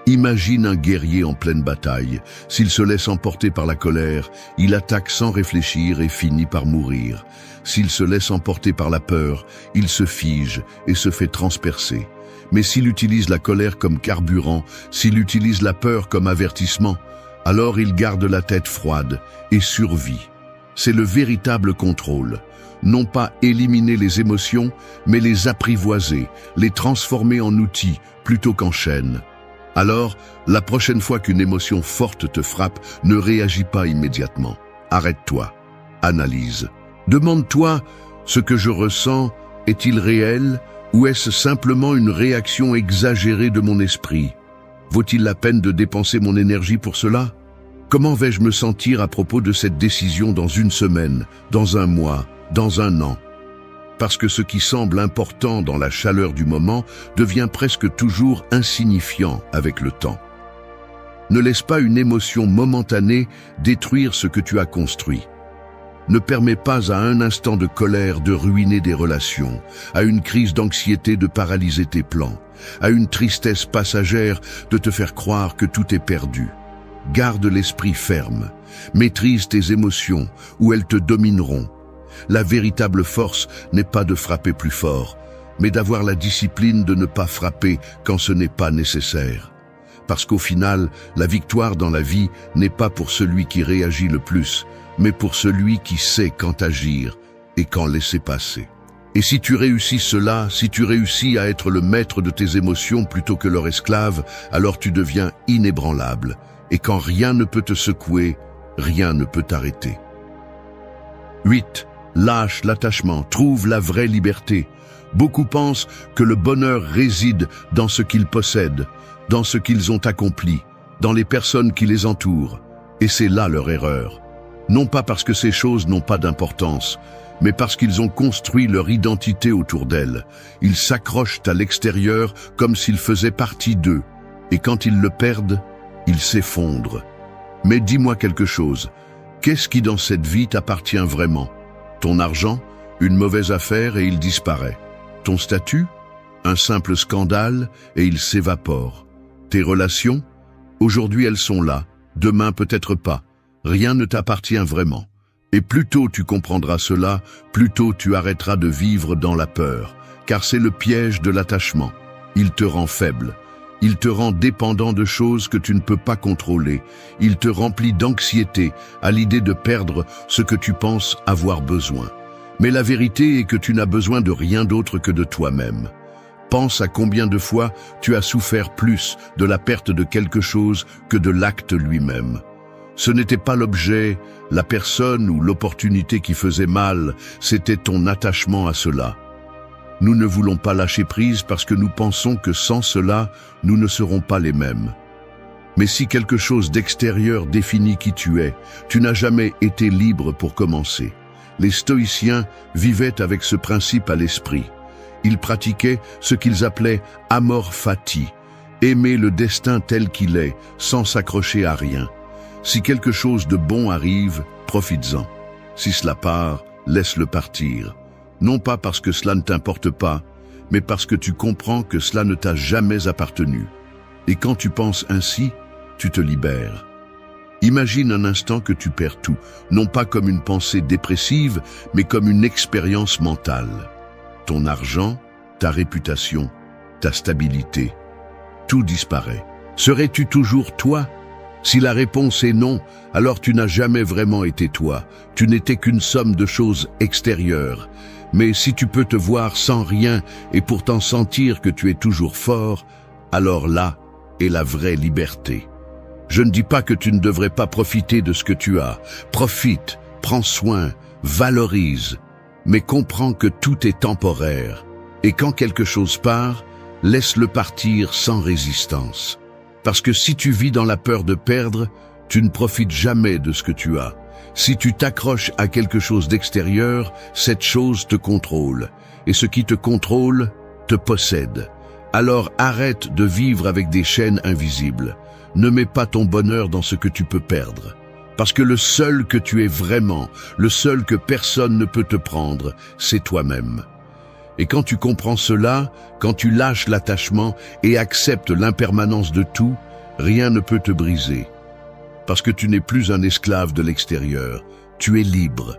Imagine un guerrier en pleine bataille. S'il se laisse emporter par la colère, il attaque sans réfléchir et finit par mourir. S'il se laisse emporter par la peur, il se fige et se fait transpercer. Mais s'il utilise la colère comme carburant, s'il utilise la peur comme avertissement, alors il garde la tête froide et survit. C'est le véritable contrôle. Non pas éliminer les émotions, mais les apprivoiser, les transformer en outils plutôt qu'en chaînes. Alors, la prochaine fois qu'une émotion forte te frappe, ne réagis pas immédiatement. Arrête-toi. Analyse. Demande-toi, ce que je ressens, est-il réel ou est-ce simplement une réaction exagérée de mon esprit? Vaut-il la peine de dépenser mon énergie pour cela? Comment vais-je me sentir à propos de cette décision dans une semaine, dans un mois, dans un an? Parce que ce qui semble important dans la chaleur du moment devient presque toujours insignifiant avec le temps. Ne laisse pas une émotion momentanée détruire ce que tu as construit. Ne permets pas à un instant de colère de ruiner des relations, à une crise d'anxiété de paralyser tes plans, à une tristesse passagère de te faire croire que tout est perdu. Garde l'esprit ferme, maîtrise tes émotions ou elles te domineront. La véritable force n'est pas de frapper plus fort, mais d'avoir la discipline de ne pas frapper quand ce n'est pas nécessaire. Parce qu'au final, la victoire dans la vie n'est pas pour celui qui réagit le plus, mais pour celui qui sait quand agir et quand laisser passer. Et si tu réussis cela, si tu réussis à être le maître de tes émotions plutôt que leur esclave, alors tu deviens inébranlable. Et quand rien ne peut te secouer, rien ne peut t'arrêter. 8. Lâche l'attachement, trouve la vraie liberté. Beaucoup pensent que le bonheur réside dans ce qu'ils possèdent, dans ce qu'ils ont accompli, dans les personnes qui les entourent. Et c'est là leur erreur. Non pas parce que ces choses n'ont pas d'importance, mais parce qu'ils ont construit leur identité autour d'elles. Ils s'accrochent à l'extérieur comme s'ils faisaient partie d'eux. Et quand ils le perdent, ils s'effondrent. Mais dis-moi quelque chose. Qu'est-ce qui dans cette vie t'appartient vraiment? Ton argent? Une mauvaise affaire et il disparaît. Ton statut? Un simple scandale et il s'évapore. Tes relations? Aujourd'hui elles sont là, demain peut-être pas. Rien ne t'appartient vraiment. Et plus tôt tu comprendras cela, plus tôt tu arrêteras de vivre dans la peur. Car c'est le piège de l'attachement. Il te rend faible. Il te rend dépendant de choses que tu ne peux pas contrôler. Il te remplit d'anxiété à l'idée de perdre ce que tu penses avoir besoin. Mais la vérité est que tu n'as besoin de rien d'autre que de toi-même. Pense à combien de fois tu as souffert plus de la perte de quelque chose que de l'acte lui-même. Ce n'était pas l'objet, la personne ou l'opportunité qui faisait mal, c'était ton attachement à cela. Nous ne voulons pas lâcher prise parce que nous pensons que sans cela, nous ne serons pas les mêmes. Mais si quelque chose d'extérieur définit qui tu es, tu n'as jamais été libre pour commencer. Les stoïciens vivaient avec ce principe à l'esprit. Ils pratiquaient ce qu'ils appelaient amor fati, aimer le destin tel qu'il est, sans s'accrocher à rien. Si quelque chose de bon arrive, profites-en. Si cela part, laisse-le partir. Non pas parce que cela ne t'importe pas, mais parce que tu comprends que cela ne t'a jamais appartenu. Et quand tu penses ainsi, tu te libères. Imagine un instant que tu perds tout, non pas comme une pensée dépressive, mais comme une expérience mentale. Ton argent, ta réputation, ta stabilité, tout disparaît. Serais-tu toujours toi? Si la réponse est non, alors tu n'as jamais vraiment été toi. Tu n'étais qu'une somme de choses extérieures. Mais si tu peux te voir sans rien et pourtant sentir que tu es toujours fort, alors là est la vraie liberté. Je ne dis pas que tu ne devrais pas profiter de ce que tu as. Profite, prends soin, valorise, mais comprends que tout est temporaire. Et quand quelque chose part, laisse-le partir sans résistance. Parce que si tu vis dans la peur de perdre, tu ne profites jamais de ce que tu as. Si tu t'accroches à quelque chose d'extérieur, cette chose te contrôle. Et ce qui te contrôle, te possède. Alors arrête de vivre avec des chaînes invisibles. Ne mets pas ton bonheur dans ce que tu peux perdre. Parce que le seul que tu es vraiment, le seul que personne ne peut te prendre, c'est toi-même. Et quand tu comprends cela, quand tu lâches l'attachement et acceptes l'impermanence de tout, rien ne peut te briser. Parce que tu n'es plus un esclave de l'extérieur, tu es libre.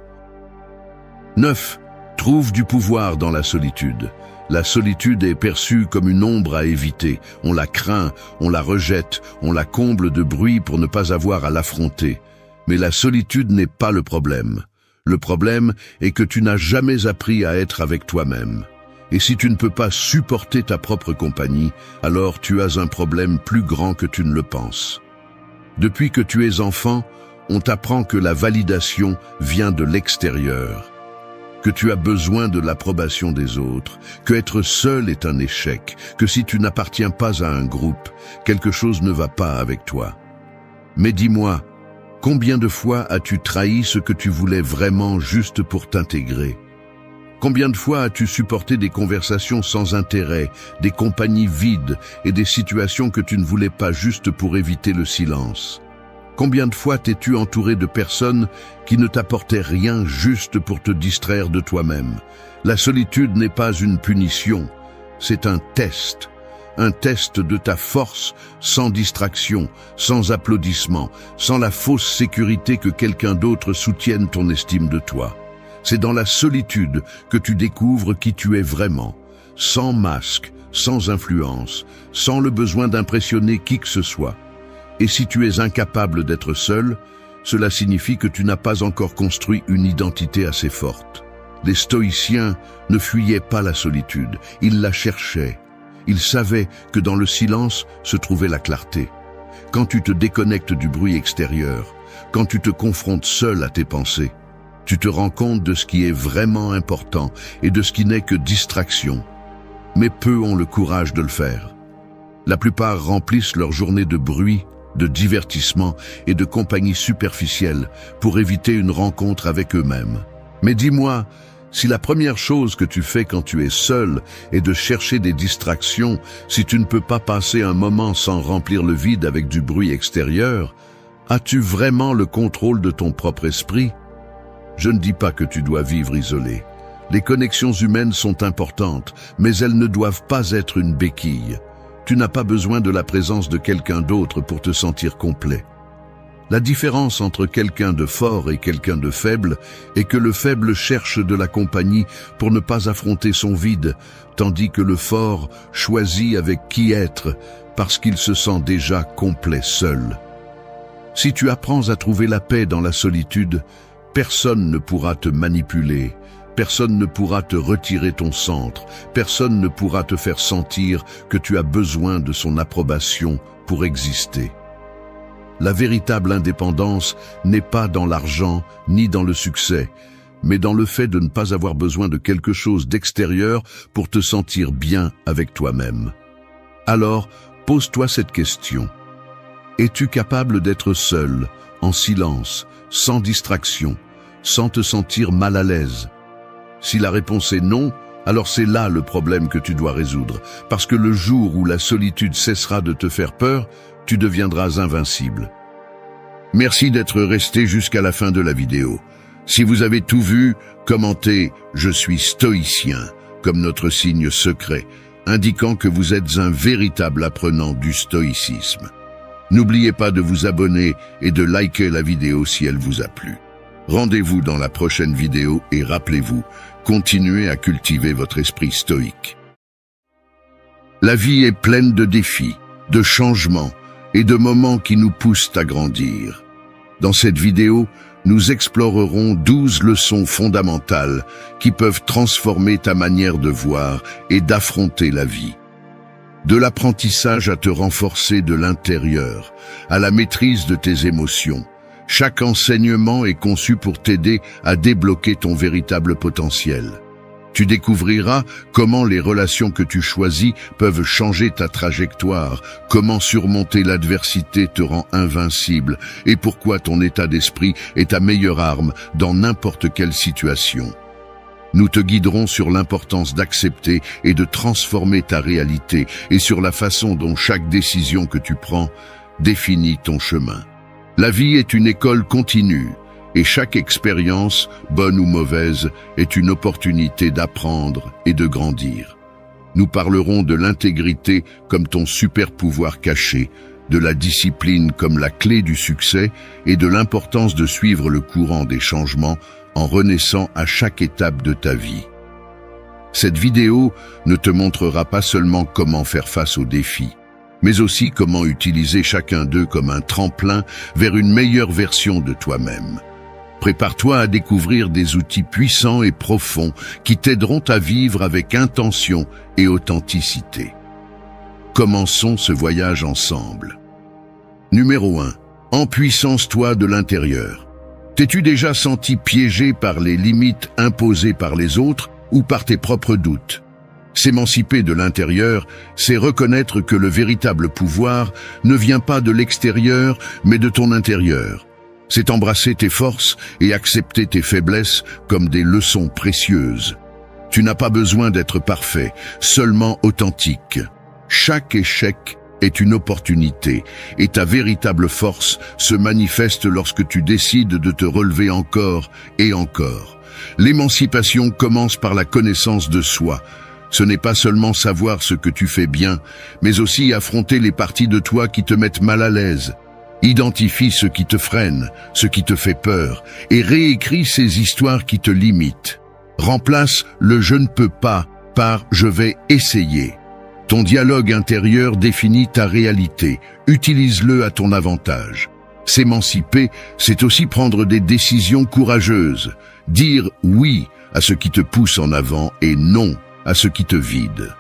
9. Trouve du pouvoir dans la solitude. La solitude est perçue comme une ombre à éviter. On la craint, on la rejette, on la comble de bruit pour ne pas avoir à l'affronter. Mais la solitude n'est pas le problème. Le problème est que tu n'as jamais appris à être avec toi-même. Et si tu ne peux pas supporter ta propre compagnie, alors tu as un problème plus grand que tu ne le penses. Depuis que tu es enfant, on t'apprend que la validation vient de l'extérieur, que tu as besoin de l'approbation des autres, que être seul est un échec, que si tu n'appartiens pas à un groupe, quelque chose ne va pas avec toi. Mais dis-moi, combien de fois as-tu trahi ce que tu voulais vraiment juste pour t'intégrer? Combien de fois as-tu supporté des conversations sans intérêt, des compagnies vides et des situations que tu ne voulais pas juste pour éviter le silence? Combien de fois t'es-tu entouré de personnes qui ne t'apportaient rien juste pour te distraire de toi-même? La solitude n'est pas une punition, c'est un test de ta force sans distraction, sans applaudissement, sans la fausse sécurité que quelqu'un d'autre soutienne ton estime de toi. C'est dans la solitude que tu découvres qui tu es vraiment, sans masque, sans influence, sans le besoin d'impressionner qui que ce soit. Et si tu es incapable d'être seul, cela signifie que tu n'as pas encore construit une identité assez forte. Les stoïciens ne fuyaient pas la solitude, ils la cherchaient. Ils savaient que dans le silence se trouvait la clarté. Quand tu te déconnectes du bruit extérieur, quand tu te confrontes seul à tes pensées, tu te rends compte de ce qui est vraiment important et de ce qui n'est que distraction. Mais peu ont le courage de le faire. La plupart remplissent leur journée de bruit, de divertissement et de compagnie superficielle pour éviter une rencontre avec eux-mêmes. Mais dis-moi, si la première chose que tu fais quand tu es seul est de chercher des distractions, si tu ne peux pas passer un moment sans remplir le vide avec du bruit extérieur, as-tu vraiment le contrôle de ton propre esprit? Je ne dis pas que tu dois vivre isolé. Les connexions humaines sont importantes, mais elles ne doivent pas être une béquille. Tu n'as pas besoin de la présence de quelqu'un d'autre pour te sentir complet. La différence entre quelqu'un de fort et quelqu'un de faible est que le faible cherche de la compagnie pour ne pas affronter son vide, tandis que le fort choisit avec qui être parce qu'il se sent déjà complet seul. Si tu apprends à trouver la paix dans la solitude, personne ne pourra te manipuler, personne ne pourra te retirer ton centre, personne ne pourra te faire sentir que tu as besoin de son approbation pour exister. La véritable indépendance n'est pas dans l'argent ni dans le succès, mais dans le fait de ne pas avoir besoin de quelque chose d'extérieur pour te sentir bien avec toi-même. Alors, pose-toi cette question. Es-tu capable d'être seul, en silence, sans distraction, sans te sentir mal à l'aise? Si la réponse est non, alors c'est là le problème que tu dois résoudre, parce que le jour où la solitude cessera de te faire peur, tu deviendras invincible. Merci d'être resté jusqu'à la fin de la vidéo. Si vous avez tout vu, commentez « Je suis stoïcien » comme notre signe secret, indiquant que vous êtes un véritable apprenant du stoïcisme. N'oubliez pas de vous abonner et de liker la vidéo si elle vous a plu. Rendez-vous dans la prochaine vidéo et rappelez-vous, continuez à cultiver votre esprit stoïque. La vie est pleine de défis, de changements et de moments qui nous poussent à grandir. Dans cette vidéo, nous explorerons 12 leçons fondamentales qui peuvent transformer ta manière de voir et d'affronter la vie. De l'apprentissage à te renforcer de l'intérieur, à la maîtrise de tes émotions, chaque enseignement est conçu pour t'aider à débloquer ton véritable potentiel. Tu découvriras comment les relations que tu choisis peuvent changer ta trajectoire, comment surmonter l'adversité te rend invincible et pourquoi ton état d'esprit est ta meilleure arme dans n'importe quelle situation. Nous te guiderons sur l'importance d'accepter et de transformer ta réalité et sur la façon dont chaque décision que tu prends définit ton chemin. La vie est une école continue. Et chaque expérience, bonne ou mauvaise, est une opportunité d'apprendre et de grandir. Nous parlerons de l'intégrité comme ton super pouvoir caché, de la discipline comme la clé du succès et de l'importance de suivre le courant des changements en renaissant à chaque étape de ta vie. Cette vidéo ne te montrera pas seulement comment faire face aux défis, mais aussi comment utiliser chacun d'eux comme un tremplin vers une meilleure version de toi-même. Prépare-toi à découvrir des outils puissants et profonds qui t'aideront à vivre avec intention et authenticité. Commençons ce voyage ensemble. Numéro 1. Empuissance-toi de l'intérieur. T'es-tu déjà senti piégé par les limites imposées par les autres ou par tes propres doutes? S'émanciper de l'intérieur, c'est reconnaître que le véritable pouvoir ne vient pas de l'extérieur, mais de ton intérieur. C'est embrasser tes forces et accepter tes faiblesses comme des leçons précieuses. Tu n'as pas besoin d'être parfait, seulement authentique. Chaque échec est une opportunité et ta véritable force se manifeste lorsque tu décides de te relever encore et encore. L'émancipation commence par la connaissance de soi. Ce n'est pas seulement savoir ce que tu fais bien, mais aussi affronter les parties de toi qui te mettent mal à l'aise. Identifie ce qui te freine, ce qui te fait peur, et réécris ces histoires qui te limitent. Remplace le « je ne peux pas » par « je vais essayer ». Ton dialogue intérieur définit ta réalité, utilise-le à ton avantage. S'émanciper, c'est aussi prendre des décisions courageuses, dire « oui » à ce qui te pousse en avant et « non » à ce qui te vide.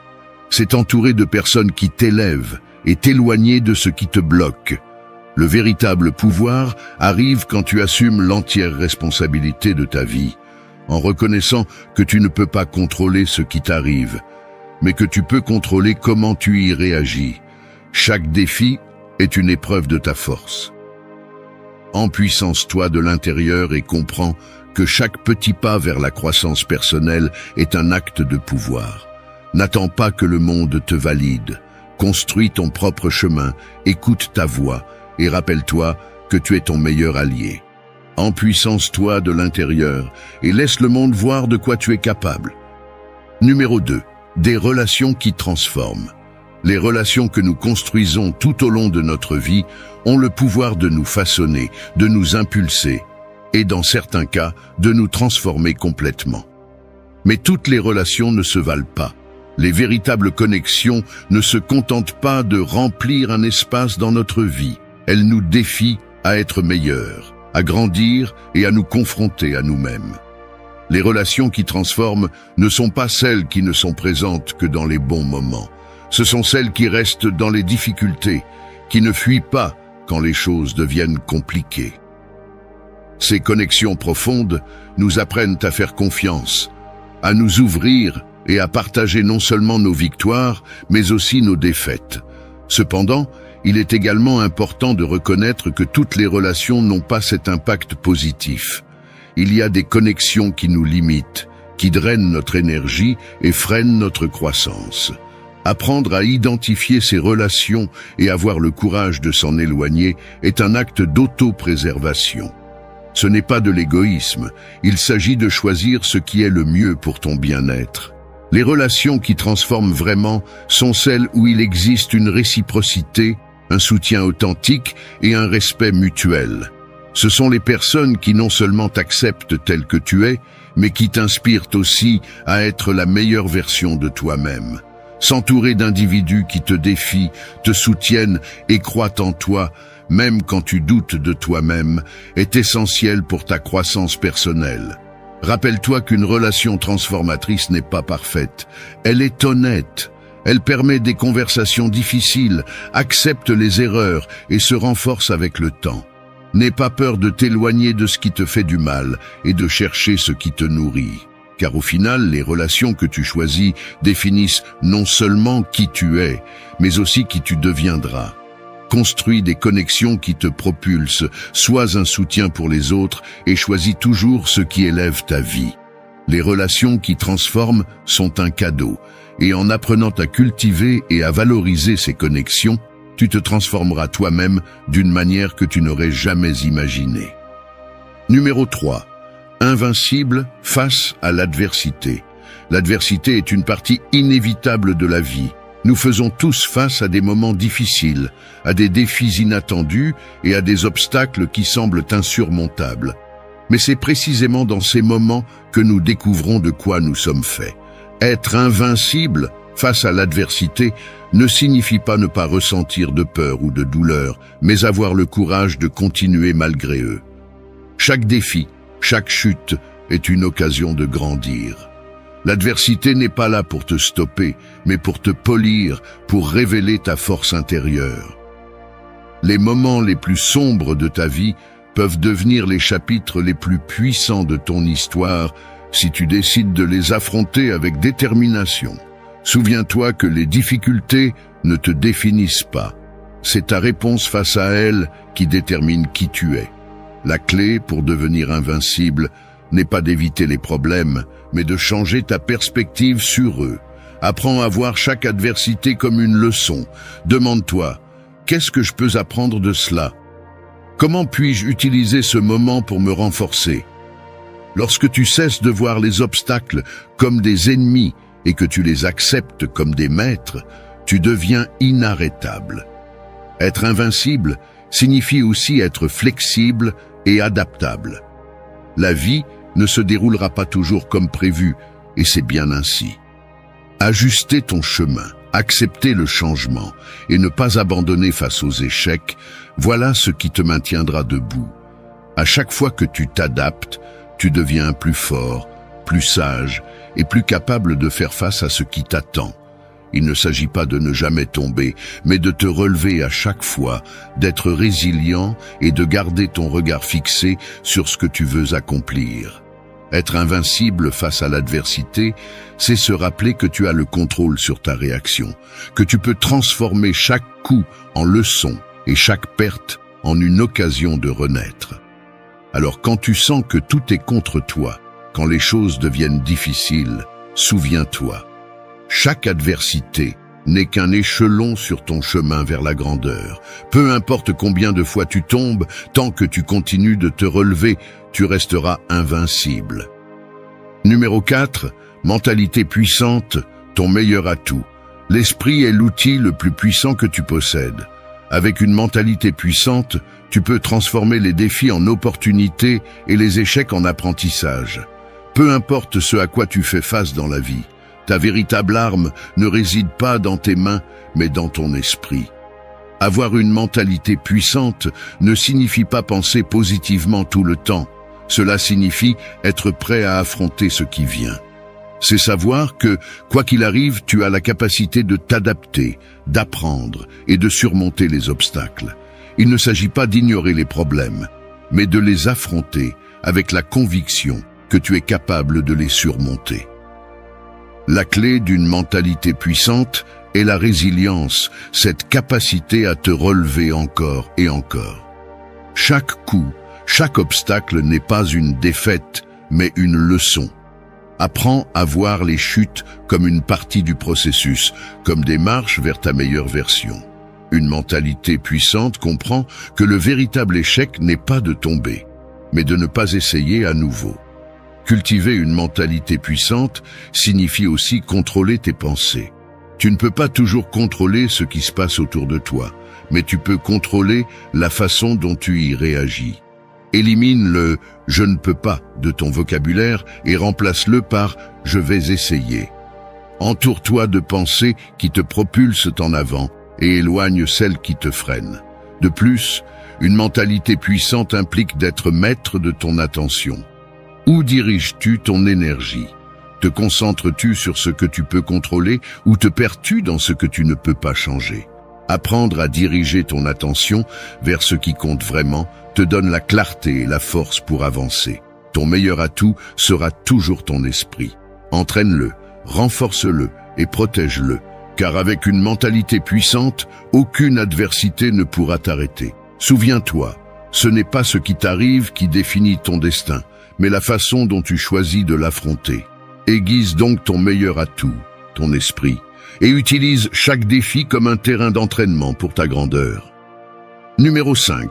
C'est t'entourer de personnes qui t'élèvent et t'éloigner de ce qui te bloque. Le véritable pouvoir arrive quand tu assumes l'entière responsabilité de ta vie, en reconnaissant que tu ne peux pas contrôler ce qui t'arrive, mais que tu peux contrôler comment tu y réagis. Chaque défi est une épreuve de ta force. Empuissance-toi de l'intérieur et comprends que chaque petit pas vers la croissance personnelle est un acte de pouvoir. N'attends pas que le monde te valide. Construis ton propre chemin, écoute ta voix, et rappelle-toi que tu es ton meilleur allié. Empuissance-toi de l'intérieur et laisse le monde voir de quoi tu es capable. Numéro 2. Des relations qui transforment. Les relations que nous construisons tout au long de notre vie ont le pouvoir de nous façonner, de nous impulser et, dans certains cas, de nous transformer complètement. Mais toutes les relations ne se valent pas. Les véritables connexions ne se contentent pas de remplir un espace dans notre vie. Elles nous défient à être meilleurs, à grandir et à nous confronter à nous-mêmes. Les relations qui transforment ne sont pas celles qui ne sont présentes que dans les bons moments. Ce sont celles qui restent dans les difficultés, qui ne fuient pas quand les choses deviennent compliquées. Ces connexions profondes nous apprennent à faire confiance, à nous ouvrir et à partager non seulement nos victoires, mais aussi nos défaites. Cependant, il est également important de reconnaître que toutes les relations n'ont pas cet impact positif. Il y a des connexions qui nous limitent, qui drainent notre énergie et freinent notre croissance. Apprendre à identifier ces relations et avoir le courage de s'en éloigner est un acte d'auto-préservation. Ce n'est pas de l'égoïsme, il s'agit de choisir ce qui est le mieux pour ton bien-être. Les relations qui transforment vraiment sont celles où il existe une réciprocité, un soutien authentique et un respect mutuel. Ce sont les personnes qui non seulement t'acceptent tel que tu es, mais qui t'inspirent aussi à être la meilleure version de toi-même. S'entourer d'individus qui te défient, te soutiennent et croient en toi, même quand tu doutes de toi-même, est essentiel pour ta croissance personnelle. Rappelle-toi qu'une relation transformatrice n'est pas parfaite. Elle est honnête. Elle permet des conversations difficiles, accepte les erreurs et se renforce avec le temps. N'aie pas peur de t'éloigner de ce qui te fait du mal et de chercher ce qui te nourrit. Car au final, les relations que tu choisis définissent non seulement qui tu es, mais aussi qui tu deviendras. Construis des connexions qui te propulsent, sois un soutien pour les autres et choisis toujours ce qui élève ta vie. Les relations qui transforment sont un cadeau, et en apprenant à cultiver et à valoriser ces connexions, tu te transformeras toi-même d'une manière que tu n'aurais jamais imaginée. Numéro 3. Invincible face à l'adversité. L'adversité est une partie inévitable de la vie. Nous faisons tous face à des moments difficiles, à des défis inattendus et à des obstacles qui semblent insurmontables. Mais c'est précisément dans ces moments que nous découvrons de quoi nous sommes faits. Être invincible face à l'adversité ne signifie pas ne pas ressentir de peur ou de douleur, mais avoir le courage de continuer malgré eux. Chaque défi, chaque chute est une occasion de grandir. L'adversité n'est pas là pour te stopper, mais pour te polir, pour révéler ta force intérieure. Les moments les plus sombres de ta vie peuvent devenir les chapitres les plus puissants de ton histoire si tu décides de les affronter avec détermination. Souviens-toi que les difficultés ne te définissent pas. C'est ta réponse face à elles qui détermine qui tu es. La clé pour devenir invincible n'est pas d'éviter les problèmes, mais de changer ta perspective sur eux. Apprends à voir chaque adversité comme une leçon. Demande-toi, qu'est-ce que je peux apprendre de cela? Comment puis-je utiliser ce moment pour me renforcer? Lorsque tu cesses de voir les obstacles comme des ennemis et que tu les acceptes comme des maîtres, tu deviens inarrêtable. Être invincible signifie aussi être flexible et adaptable. La vie ne se déroulera pas toujours comme prévu, et c'est bien ainsi. Ajuster ton chemin, accepter le changement et ne pas abandonner face aux échecs, voilà ce qui te maintiendra debout. À chaque fois que tu t'adaptes, tu deviens plus fort, plus sage et plus capable de faire face à ce qui t'attend. Il ne s'agit pas de ne jamais tomber, mais de te relever à chaque fois, d'être résilient et de garder ton regard fixé sur ce que tu veux accomplir. Être invincible face à l'adversité, c'est se rappeler que tu as le contrôle sur ta réaction, que tu peux transformer chaque coup en leçon et chaque perte en une occasion de renaître. Alors quand tu sens que tout est contre toi, quand les choses deviennent difficiles, souviens-toi. Chaque adversité n'est qu'un échelon sur ton chemin vers la grandeur. Peu importe combien de fois tu tombes, tant que tu continues de te relever, tu resteras invincible. Numéro 4, mentalité puissante, ton meilleur atout. L'esprit est l'outil le plus puissant que tu possèdes. Avec une mentalité puissante, tu peux transformer les défis en opportunités et les échecs en apprentissage. Peu importe ce à quoi tu fais face dans la vie, ta véritable arme ne réside pas dans tes mains, mais dans ton esprit. Avoir une mentalité puissante ne signifie pas penser positivement tout le temps. Cela signifie être prêt à affronter ce qui vient. C'est savoir que, quoi qu'il arrive, tu as la capacité de t'adapter, d'apprendre et de surmonter les obstacles. il ne s'agit pas d'ignorer les problèmes, mais de les affronter avec la conviction que tu es capable de les surmonter. La clé d'une mentalité puissante est la résilience, cette capacité à te relever encore et encore. Chaque coup, chaque obstacle n'est pas une défaite, mais une leçon. Apprends à voir les chutes comme une partie du processus, comme des marches vers ta meilleure version. Une mentalité puissante comprend que le véritable échec n'est pas de tomber, mais de ne pas essayer à nouveau. Cultiver une mentalité puissante signifie aussi contrôler tes pensées. Tu ne peux pas toujours contrôler ce qui se passe autour de toi, mais tu peux contrôler la façon dont tu y réagis. Élimine le « je ne peux pas » de ton vocabulaire et remplace-le par « je vais essayer ». Entoure-toi de pensées qui te propulsent en avant et éloigne celles qui te freinent. De plus, une mentalité puissante implique d'être maître de ton attention. Où diriges-tu ton énergie? Te concentres-tu sur ce que tu peux contrôler ou te perds-tu dans ce que tu ne peux pas changer? Apprendre à diriger ton attention vers ce qui compte vraiment te donne la clarté et la force pour avancer. Ton meilleur atout sera toujours ton esprit. Entraîne-le, renforce-le et protège-le, car avec une mentalité puissante, aucune adversité ne pourra t'arrêter. Souviens-toi, ce n'est pas ce qui t'arrive qui définit ton destin, mais la façon dont tu choisis de l'affronter. Aiguise donc ton meilleur atout, ton esprit, et utilise chaque défi comme un terrain d'entraînement pour ta grandeur. Numéro 5.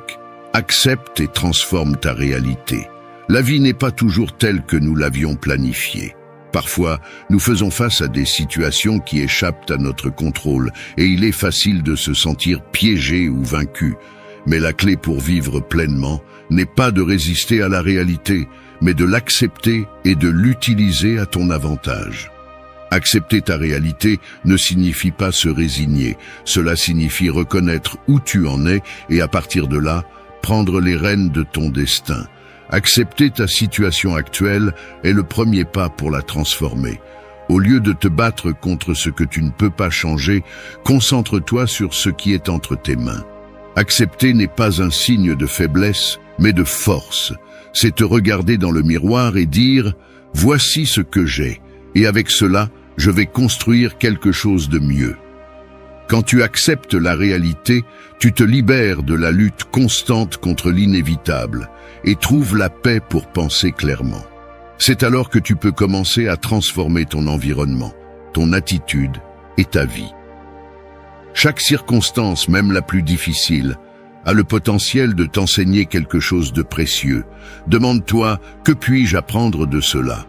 Accepte et transforme ta réalité. La vie n'est pas toujours telle que nous l'avions planifiée. Parfois, nous faisons face à des situations qui échappent à notre contrôle et il est facile de se sentir piégé ou vaincu. Mais la clé pour vivre pleinement n'est pas de résister à la réalité, mais de l'accepter et de l'utiliser à ton avantage. Accepter ta réalité ne signifie pas se résigner, cela signifie reconnaître où tu en es et à partir de là, prendre les rênes de ton destin. Accepter ta situation actuelle est le premier pas pour la transformer. Au lieu de te battre contre ce que tu ne peux pas changer, concentre-toi sur ce qui est entre tes mains. Accepter n'est pas un signe de faiblesse, mais de force. C'est te regarder dans le miroir et dire « Voici ce que j'ai, et avec cela, je vais construire quelque chose de mieux. » Quand tu acceptes la réalité, tu te libères de la lutte constante contre l'inévitable et trouves la paix pour penser clairement. C'est alors que tu peux commencer à transformer ton environnement, ton attitude et ta vie. Chaque circonstance, même la plus difficile, a le potentiel de t'enseigner quelque chose de précieux. Demande-toi, que puis-je apprendre de cela?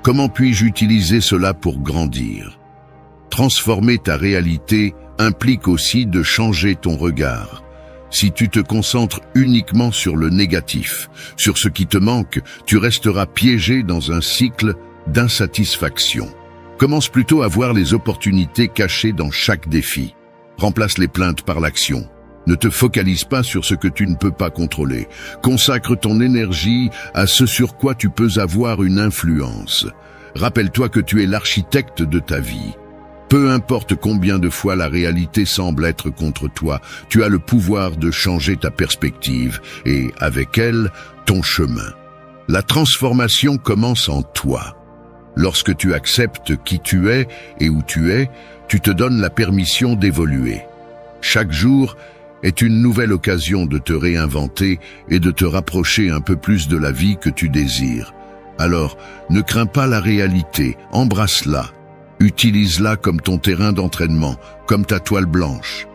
Comment puis-je utiliser cela pour grandir? Transformer ta réalité implique aussi de changer ton regard. Si tu te concentres uniquement sur le négatif, sur ce qui te manque, tu resteras piégé dans un cycle d'insatisfaction. Commence plutôt à voir les opportunités cachées dans chaque défi. Remplace les plaintes par l'action. Ne te focalise pas sur ce que tu ne peux pas contrôler. Consacre ton énergie à ce sur quoi tu peux avoir une influence. Rappelle-toi que tu es l'architecte de ta vie. Peu importe combien de fois la réalité semble être contre toi, tu as le pouvoir de changer ta perspective et, avec elle, ton chemin. La transformation commence en toi. Lorsque tu acceptes qui tu es et où tu es, tu te donnes la permission d'évoluer. Chaque jour est une nouvelle occasion de te réinventer et de te rapprocher un peu plus de la vie que tu désires. Alors, ne crains pas la réalité, embrasse-la. Utilise-la comme ton terrain d'entraînement, comme ta toile blanche.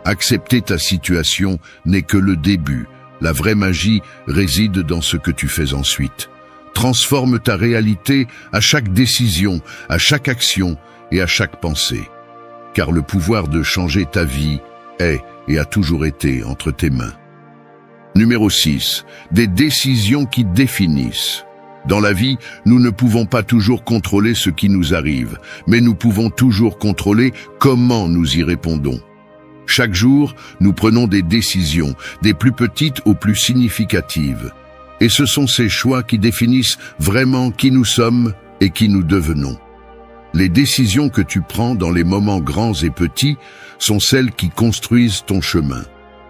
Accepter ta situation n'est que le début. La vraie magie réside dans ce que tu fais ensuite. Transforme ta réalité à chaque décision, à chaque action et à chaque pensée. Car le pouvoir de changer ta vie est et a toujours été entre tes mains. Numéro 6. Des décisions qui définissent. Dans la vie, nous ne pouvons pas toujours contrôler ce qui nous arrive, mais nous pouvons toujours contrôler comment nous y répondons. Chaque jour, nous prenons des décisions, des plus petites aux plus significatives. Et ce sont ces choix qui définissent vraiment qui nous sommes et qui nous devenons. Les décisions que tu prends dans les moments grands et petits sont celles qui construisent ton chemin.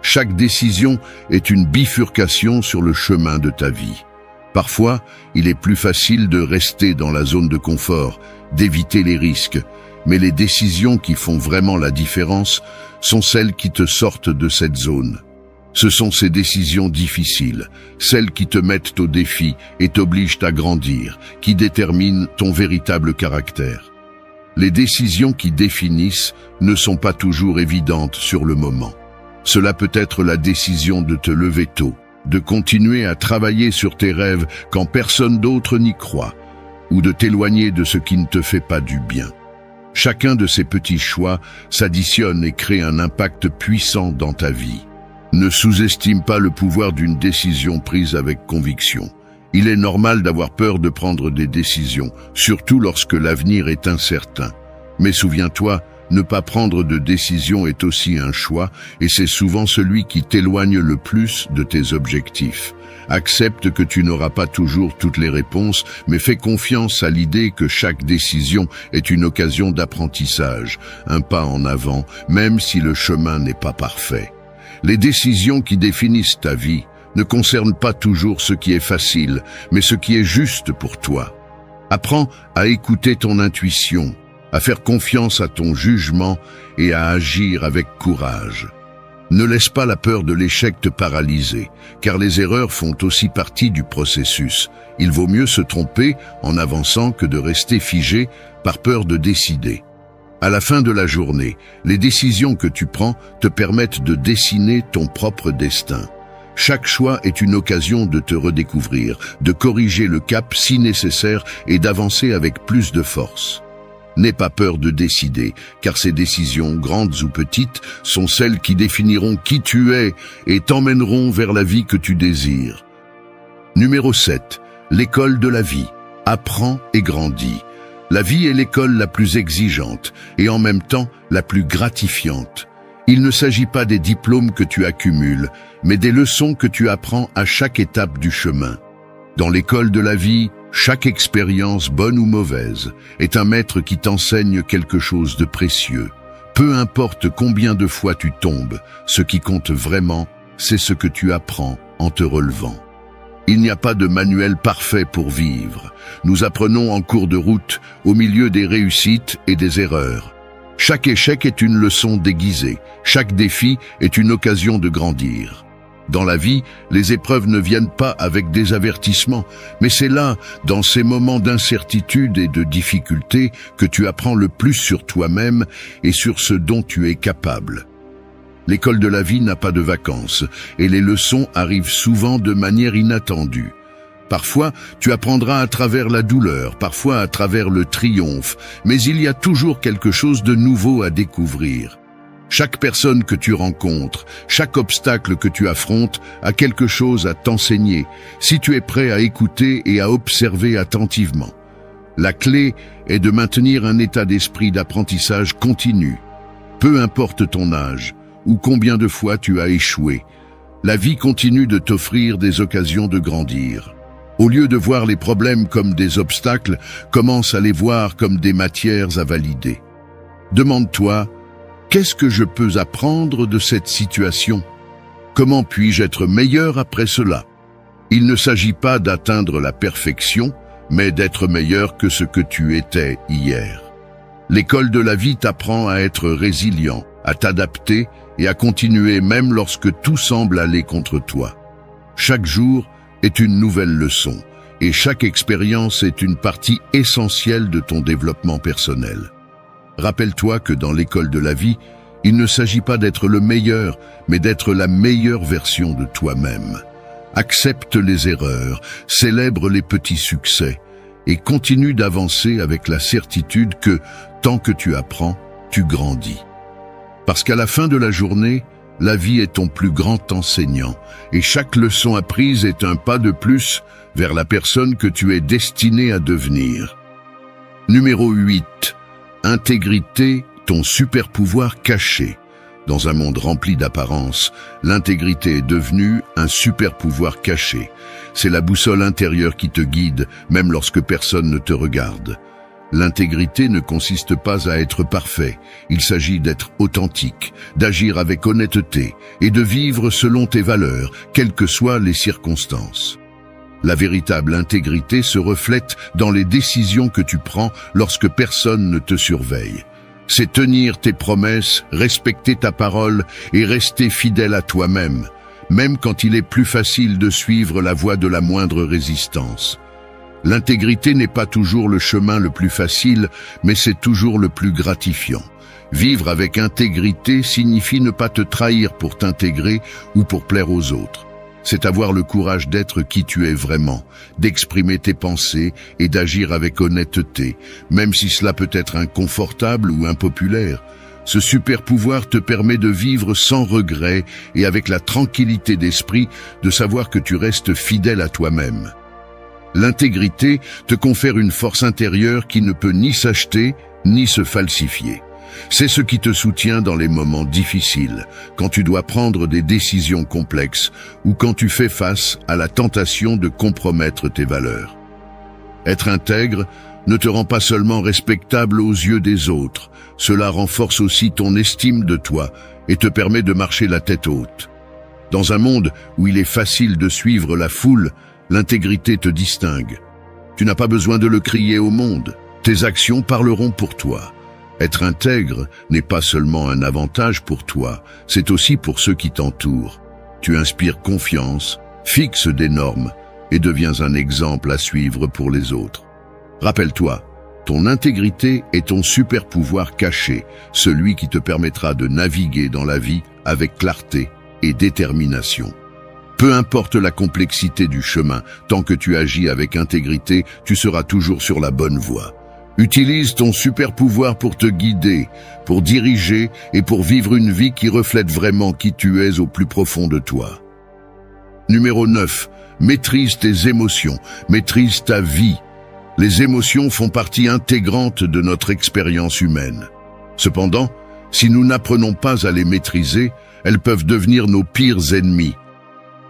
Chaque décision est une bifurcation sur le chemin de ta vie. Parfois, il est plus facile de rester dans la zone de confort, d'éviter les risques, mais les décisions qui font vraiment la différence sont celles qui te sortent de cette zone. Ce sont ces décisions difficiles, celles qui te mettent au défi et t'obligent à grandir, qui déterminent ton véritable caractère. Les décisions qui définissent ne sont pas toujours évidentes sur le moment. Cela peut être la décision de te lever tôt, de continuer à travailler sur tes rêves quand personne d'autre n'y croit, ou de t'éloigner de ce qui ne te fait pas du bien. Chacun de ces petits choix s'additionne et crée un impact puissant dans ta vie. Ne sous-estime pas le pouvoir d'une décision prise avec conviction. Il est normal d'avoir peur de prendre des décisions, surtout lorsque l'avenir est incertain. Mais souviens-toi, ne pas prendre de décision est aussi un choix, et c'est souvent celui qui t'éloigne le plus de tes objectifs. Accepte que tu n'auras pas toujours toutes les réponses, mais fais confiance à l'idée que chaque décision est une occasion d'apprentissage, un pas en avant, même si le chemin n'est pas parfait. Les décisions qui définissent ta vie ne concernent pas toujours ce qui est facile, mais ce qui est juste pour toi. Apprends à écouter ton intuition, à faire confiance à ton jugement et à agir avec courage. Ne laisse pas la peur de l'échec te paralyser, car les erreurs font aussi partie du processus. Il vaut mieux se tromper en avançant que de rester figé par peur de décider. À la fin de la journée, les décisions que tu prends te permettent de dessiner ton propre destin. Chaque choix est une occasion de te redécouvrir, de corriger le cap si nécessaire et d'avancer avec plus de force. N'aie pas peur de décider, car ces décisions, grandes ou petites, sont celles qui définiront qui tu es et t'emmèneront vers la vie que tu désires. Numéro 7. L'école de la vie. Apprends et grandis. La vie est l'école la plus exigeante et en même temps la plus gratifiante. Il ne s'agit pas des diplômes que tu accumules, mais des leçons que tu apprends à chaque étape du chemin. Dans l'école de la vie, chaque expérience, bonne ou mauvaise, est un maître qui t'enseigne quelque chose de précieux. Peu importe combien de fois tu tombes, ce qui compte vraiment, c'est ce que tu apprends en te relevant. Il n'y a pas de manuel parfait pour vivre. Nous apprenons en cours de route, au milieu des réussites et des erreurs. Chaque échec est une leçon déguisée. Chaque défi est une occasion de grandir. Dans la vie, les épreuves ne viennent pas avec des avertissements, mais c'est là, dans ces moments d'incertitude et de difficulté, que tu apprends le plus sur toi-même et sur ce dont tu es capable. L'école de la vie n'a pas de vacances, et les leçons arrivent souvent de manière inattendue. Parfois, tu apprendras à travers la douleur, parfois à travers le triomphe, mais il y a toujours quelque chose de nouveau à découvrir. Chaque personne que tu rencontres, chaque obstacle que tu affrontes a quelque chose à t'enseigner, si tu es prêt à écouter et à observer attentivement. La clé est de maintenir un état d'esprit d'apprentissage continu. Peu importe ton âge, ou combien de fois tu as échoué, la vie continue de t'offrir des occasions de grandir. Au lieu de voir les problèmes comme des obstacles, commence à les voir comme des matières à valider. Demande-toi, qu'est-ce que je peux apprendre de cette situation? Comment puis-je être meilleur après cela? Il ne s'agit pas d'atteindre la perfection, mais d'être meilleur que ce que tu étais hier. L'école de la vie t'apprend à être résilient, à t'adapter et à continuer même lorsque tout semble aller contre toi. Chaque jour est une nouvelle leçon et chaque expérience est une partie essentielle de ton développement personnel. Rappelle-toi que dans l'école de la vie, il ne s'agit pas d'être le meilleur, mais d'être la meilleure version de toi-même. Accepte les erreurs, célèbre les petits succès et continue d'avancer avec la certitude que, tant que tu apprends, tu grandis. Parce qu'à la fin de la journée, la vie est ton plus grand enseignant et chaque leçon apprise est un pas de plus vers la personne que tu es destiné à devenir. Numéro 8. Intégrité, ton super pouvoir caché. Dans un monde rempli d'apparences, l'intégrité est devenue un super pouvoir caché. C'est la boussole intérieure qui te guide, même lorsque personne ne te regarde. L'intégrité ne consiste pas à être parfait, il s'agit d'être authentique, d'agir avec honnêteté et de vivre selon tes valeurs, quelles que soient les circonstances. La véritable intégrité se reflète dans les décisions que tu prends lorsque personne ne te surveille. C'est tenir tes promesses, respecter ta parole et rester fidèle à toi-même, même quand il est plus facile de suivre la voie de la moindre résistance. L'intégrité n'est pas toujours le chemin le plus facile, mais c'est toujours le plus gratifiant. Vivre avec intégrité signifie ne pas te trahir pour t'intégrer ou pour plaire aux autres. C'est avoir le courage d'être qui tu es vraiment, d'exprimer tes pensées et d'agir avec honnêteté, même si cela peut être inconfortable ou impopulaire. Ce super pouvoir te permet de vivre sans regret et avec la tranquillité d'esprit de savoir que tu restes fidèle à toi-même. L'intégrité te confère une force intérieure qui ne peut ni s'acheter ni se falsifier. C'est ce qui te soutient dans les moments difficiles, quand tu dois prendre des décisions complexes ou quand tu fais face à la tentation de compromettre tes valeurs. Être intègre ne te rend pas seulement respectable aux yeux des autres, cela renforce aussi ton estime de toi et te permet de marcher la tête haute. Dans un monde où il est facile de suivre la foule, l'intégrité te distingue. Tu n'as pas besoin de le crier au monde, tes actions parleront pour toi. Être intègre n'est pas seulement un avantage pour toi, c'est aussi pour ceux qui t'entourent. Tu inspires confiance, fixes des normes et deviens un exemple à suivre pour les autres. Rappelle-toi, ton intégrité est ton super pouvoir caché, celui qui te permettra de naviguer dans la vie avec clarté et détermination. Peu importe la complexité du chemin, tant que tu agis avec intégrité, tu seras toujours sur la bonne voie. Utilise ton super pouvoir pour te guider, pour diriger et pour vivre une vie qui reflète vraiment qui tu es au plus profond de toi. Numéro 9. Maîtrise tes émotions, maîtrise ta vie. Les émotions font partie intégrante de notre expérience humaine. Cependant, si nous n'apprenons pas à les maîtriser, elles peuvent devenir nos pires ennemis.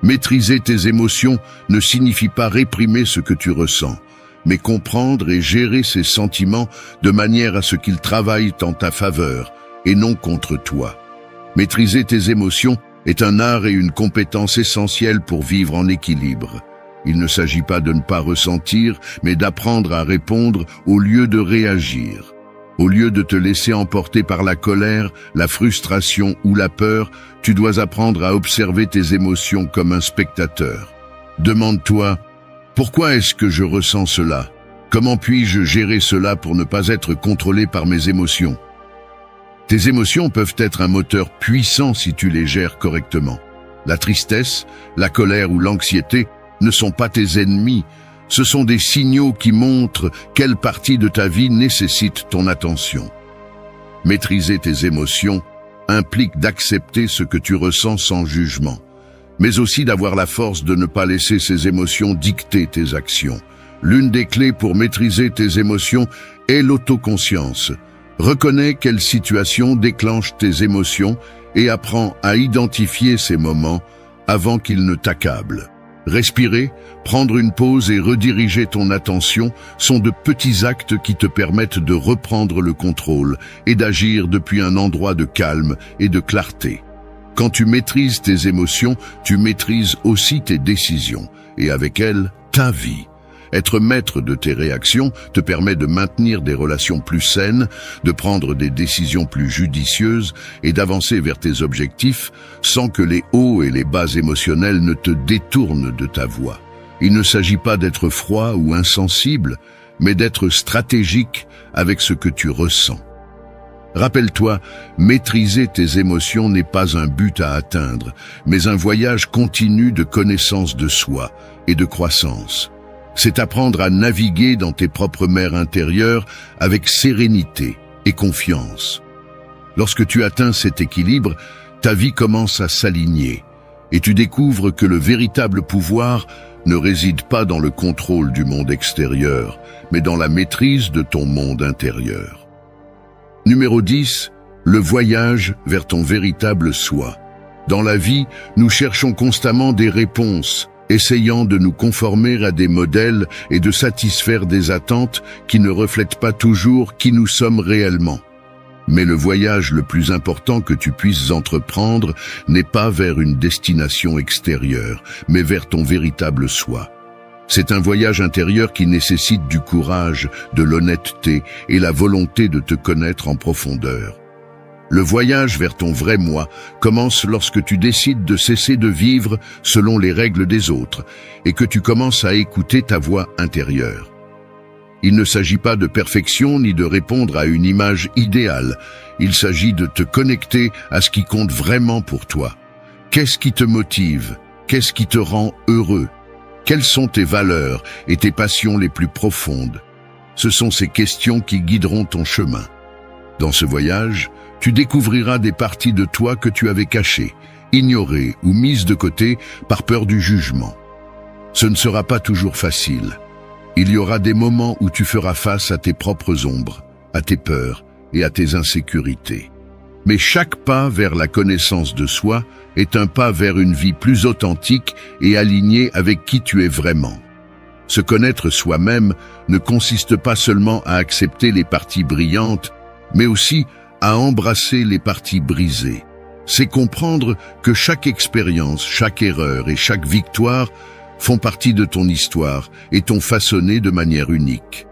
Maîtriser tes émotions ne signifie pas réprimer ce que tu ressens, mais comprendre et gérer ces sentiments de manière à ce qu'ils travaillent en ta faveur et non contre toi. Maîtriser tes émotions est un art et une compétence essentielle pour vivre en équilibre. Il ne s'agit pas de ne pas ressentir, mais d'apprendre à répondre au lieu de réagir. Au lieu de te laisser emporter par la colère, la frustration ou la peur, tu dois apprendre à observer tes émotions comme un spectateur. Demande-toi, pourquoi est-ce que je ressens cela? Comment puis-je gérer cela pour ne pas être contrôlé par mes émotions? Tes émotions peuvent être un moteur puissant si tu les gères correctement. La tristesse, la colère ou l'anxiété ne sont pas tes ennemis. Ce sont des signaux qui montrent quelle partie de ta vie nécessite ton attention. Maîtriser tes émotions implique d'accepter ce que tu ressens sans jugement, mais aussi d'avoir la force de ne pas laisser ces émotions dicter tes actions. L'une des clés pour maîtriser tes émotions est l'autoconscience. Reconnais quelle situation déclenche tes émotions et apprends à identifier ces moments avant qu'ils ne t'accablent. Respirer, prendre une pause et rediriger ton attention sont de petits actes qui te permettent de reprendre le contrôle et d'agir depuis un endroit de calme et de clarté. Quand tu maîtrises tes émotions, tu maîtrises aussi tes décisions et avec elles, ta vie. Être maître de tes réactions te permet de maintenir des relations plus saines, de prendre des décisions plus judicieuses et d'avancer vers tes objectifs sans que les hauts et les bas émotionnels ne te détournent de ta voie. Il ne s'agit pas d'être froid ou insensible, mais d'être stratégique avec ce que tu ressens. Rappelle-toi, maîtriser tes émotions n'est pas un but à atteindre, mais un voyage continu de connaissance de soi et de croissance. C'est apprendre à naviguer dans tes propres mers intérieures avec sérénité et confiance. Lorsque tu atteins cet équilibre, ta vie commence à s'aligner et tu découvres que le véritable pouvoir ne réside pas dans le contrôle du monde extérieur, mais dans la maîtrise de ton monde intérieur. Numéro 10. Le voyage vers ton véritable soi. Dans la vie, nous cherchons constamment des réponses, essayant de nous conformer à des modèles et de satisfaire des attentes qui ne reflètent pas toujours qui nous sommes réellement. Mais le voyage le plus important que tu puisses entreprendre n'est pas vers une destination extérieure, mais vers ton véritable soi. C'est un voyage intérieur qui nécessite du courage, de l'honnêteté et la volonté de te connaître en profondeur. Le voyage vers ton vrai moi commence lorsque tu décides de cesser de vivre selon les règles des autres et que tu commences à écouter ta voix intérieure. Il ne s'agit pas de perfection ni de répondre à une image idéale. Il s'agit de te connecter à ce qui compte vraiment pour toi. Qu'est-ce qui te motive? Qu'est-ce qui te rend heureux? Quelles sont tes valeurs et tes passions les plus profondes? Ce sont ces questions qui guideront ton chemin. Dans ce voyage, tu découvriras des parties de toi que tu avais cachées, ignorées ou mises de côté par peur du jugement. Ce ne sera pas toujours facile. Il y aura des moments où tu feras face à tes propres ombres, à tes peurs et à tes insécurités. Mais chaque pas vers la connaissance de soi est un pas vers une vie plus authentique et alignée avec qui tu es vraiment. Se connaître soi-même ne consiste pas seulement à accepter les parties brillantes, mais aussi à embrasser les parties brisées. C'est comprendre que chaque expérience, chaque erreur et chaque victoire font partie de ton histoire et t'ont façonné de manière unique.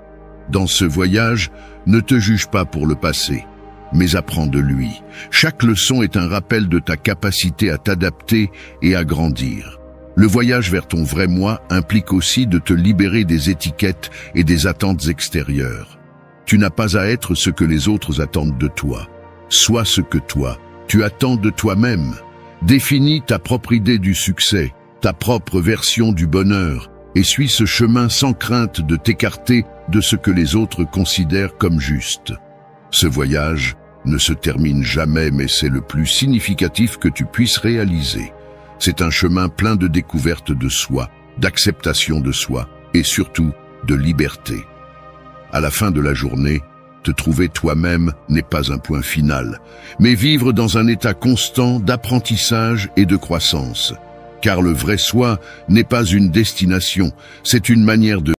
Dans ce voyage, ne te juge pas pour le passé, mais apprends de lui. Chaque leçon est un rappel de ta capacité à t'adapter et à grandir. Le voyage vers ton vrai moi implique aussi de te libérer des étiquettes et des attentes extérieures. Tu n'as pas à être ce que les autres attendent de toi. Sois ce que toi, tu attends de toi-même. Définis ta propre idée du succès, ta propre version du bonheur, et suis ce chemin sans crainte de t'écarter de ce que les autres considèrent comme juste. Ce voyage ne se termine jamais, mais c'est le plus significatif que tu puisses réaliser. C'est un chemin plein de découverte de soi, d'acceptation de soi, et surtout de liberté. À la fin de la journée, te trouver toi-même n'est pas un point final, mais vivre dans un état constant d'apprentissage et de croissance. Car le vrai soi n'est pas une destination, c'est une manière de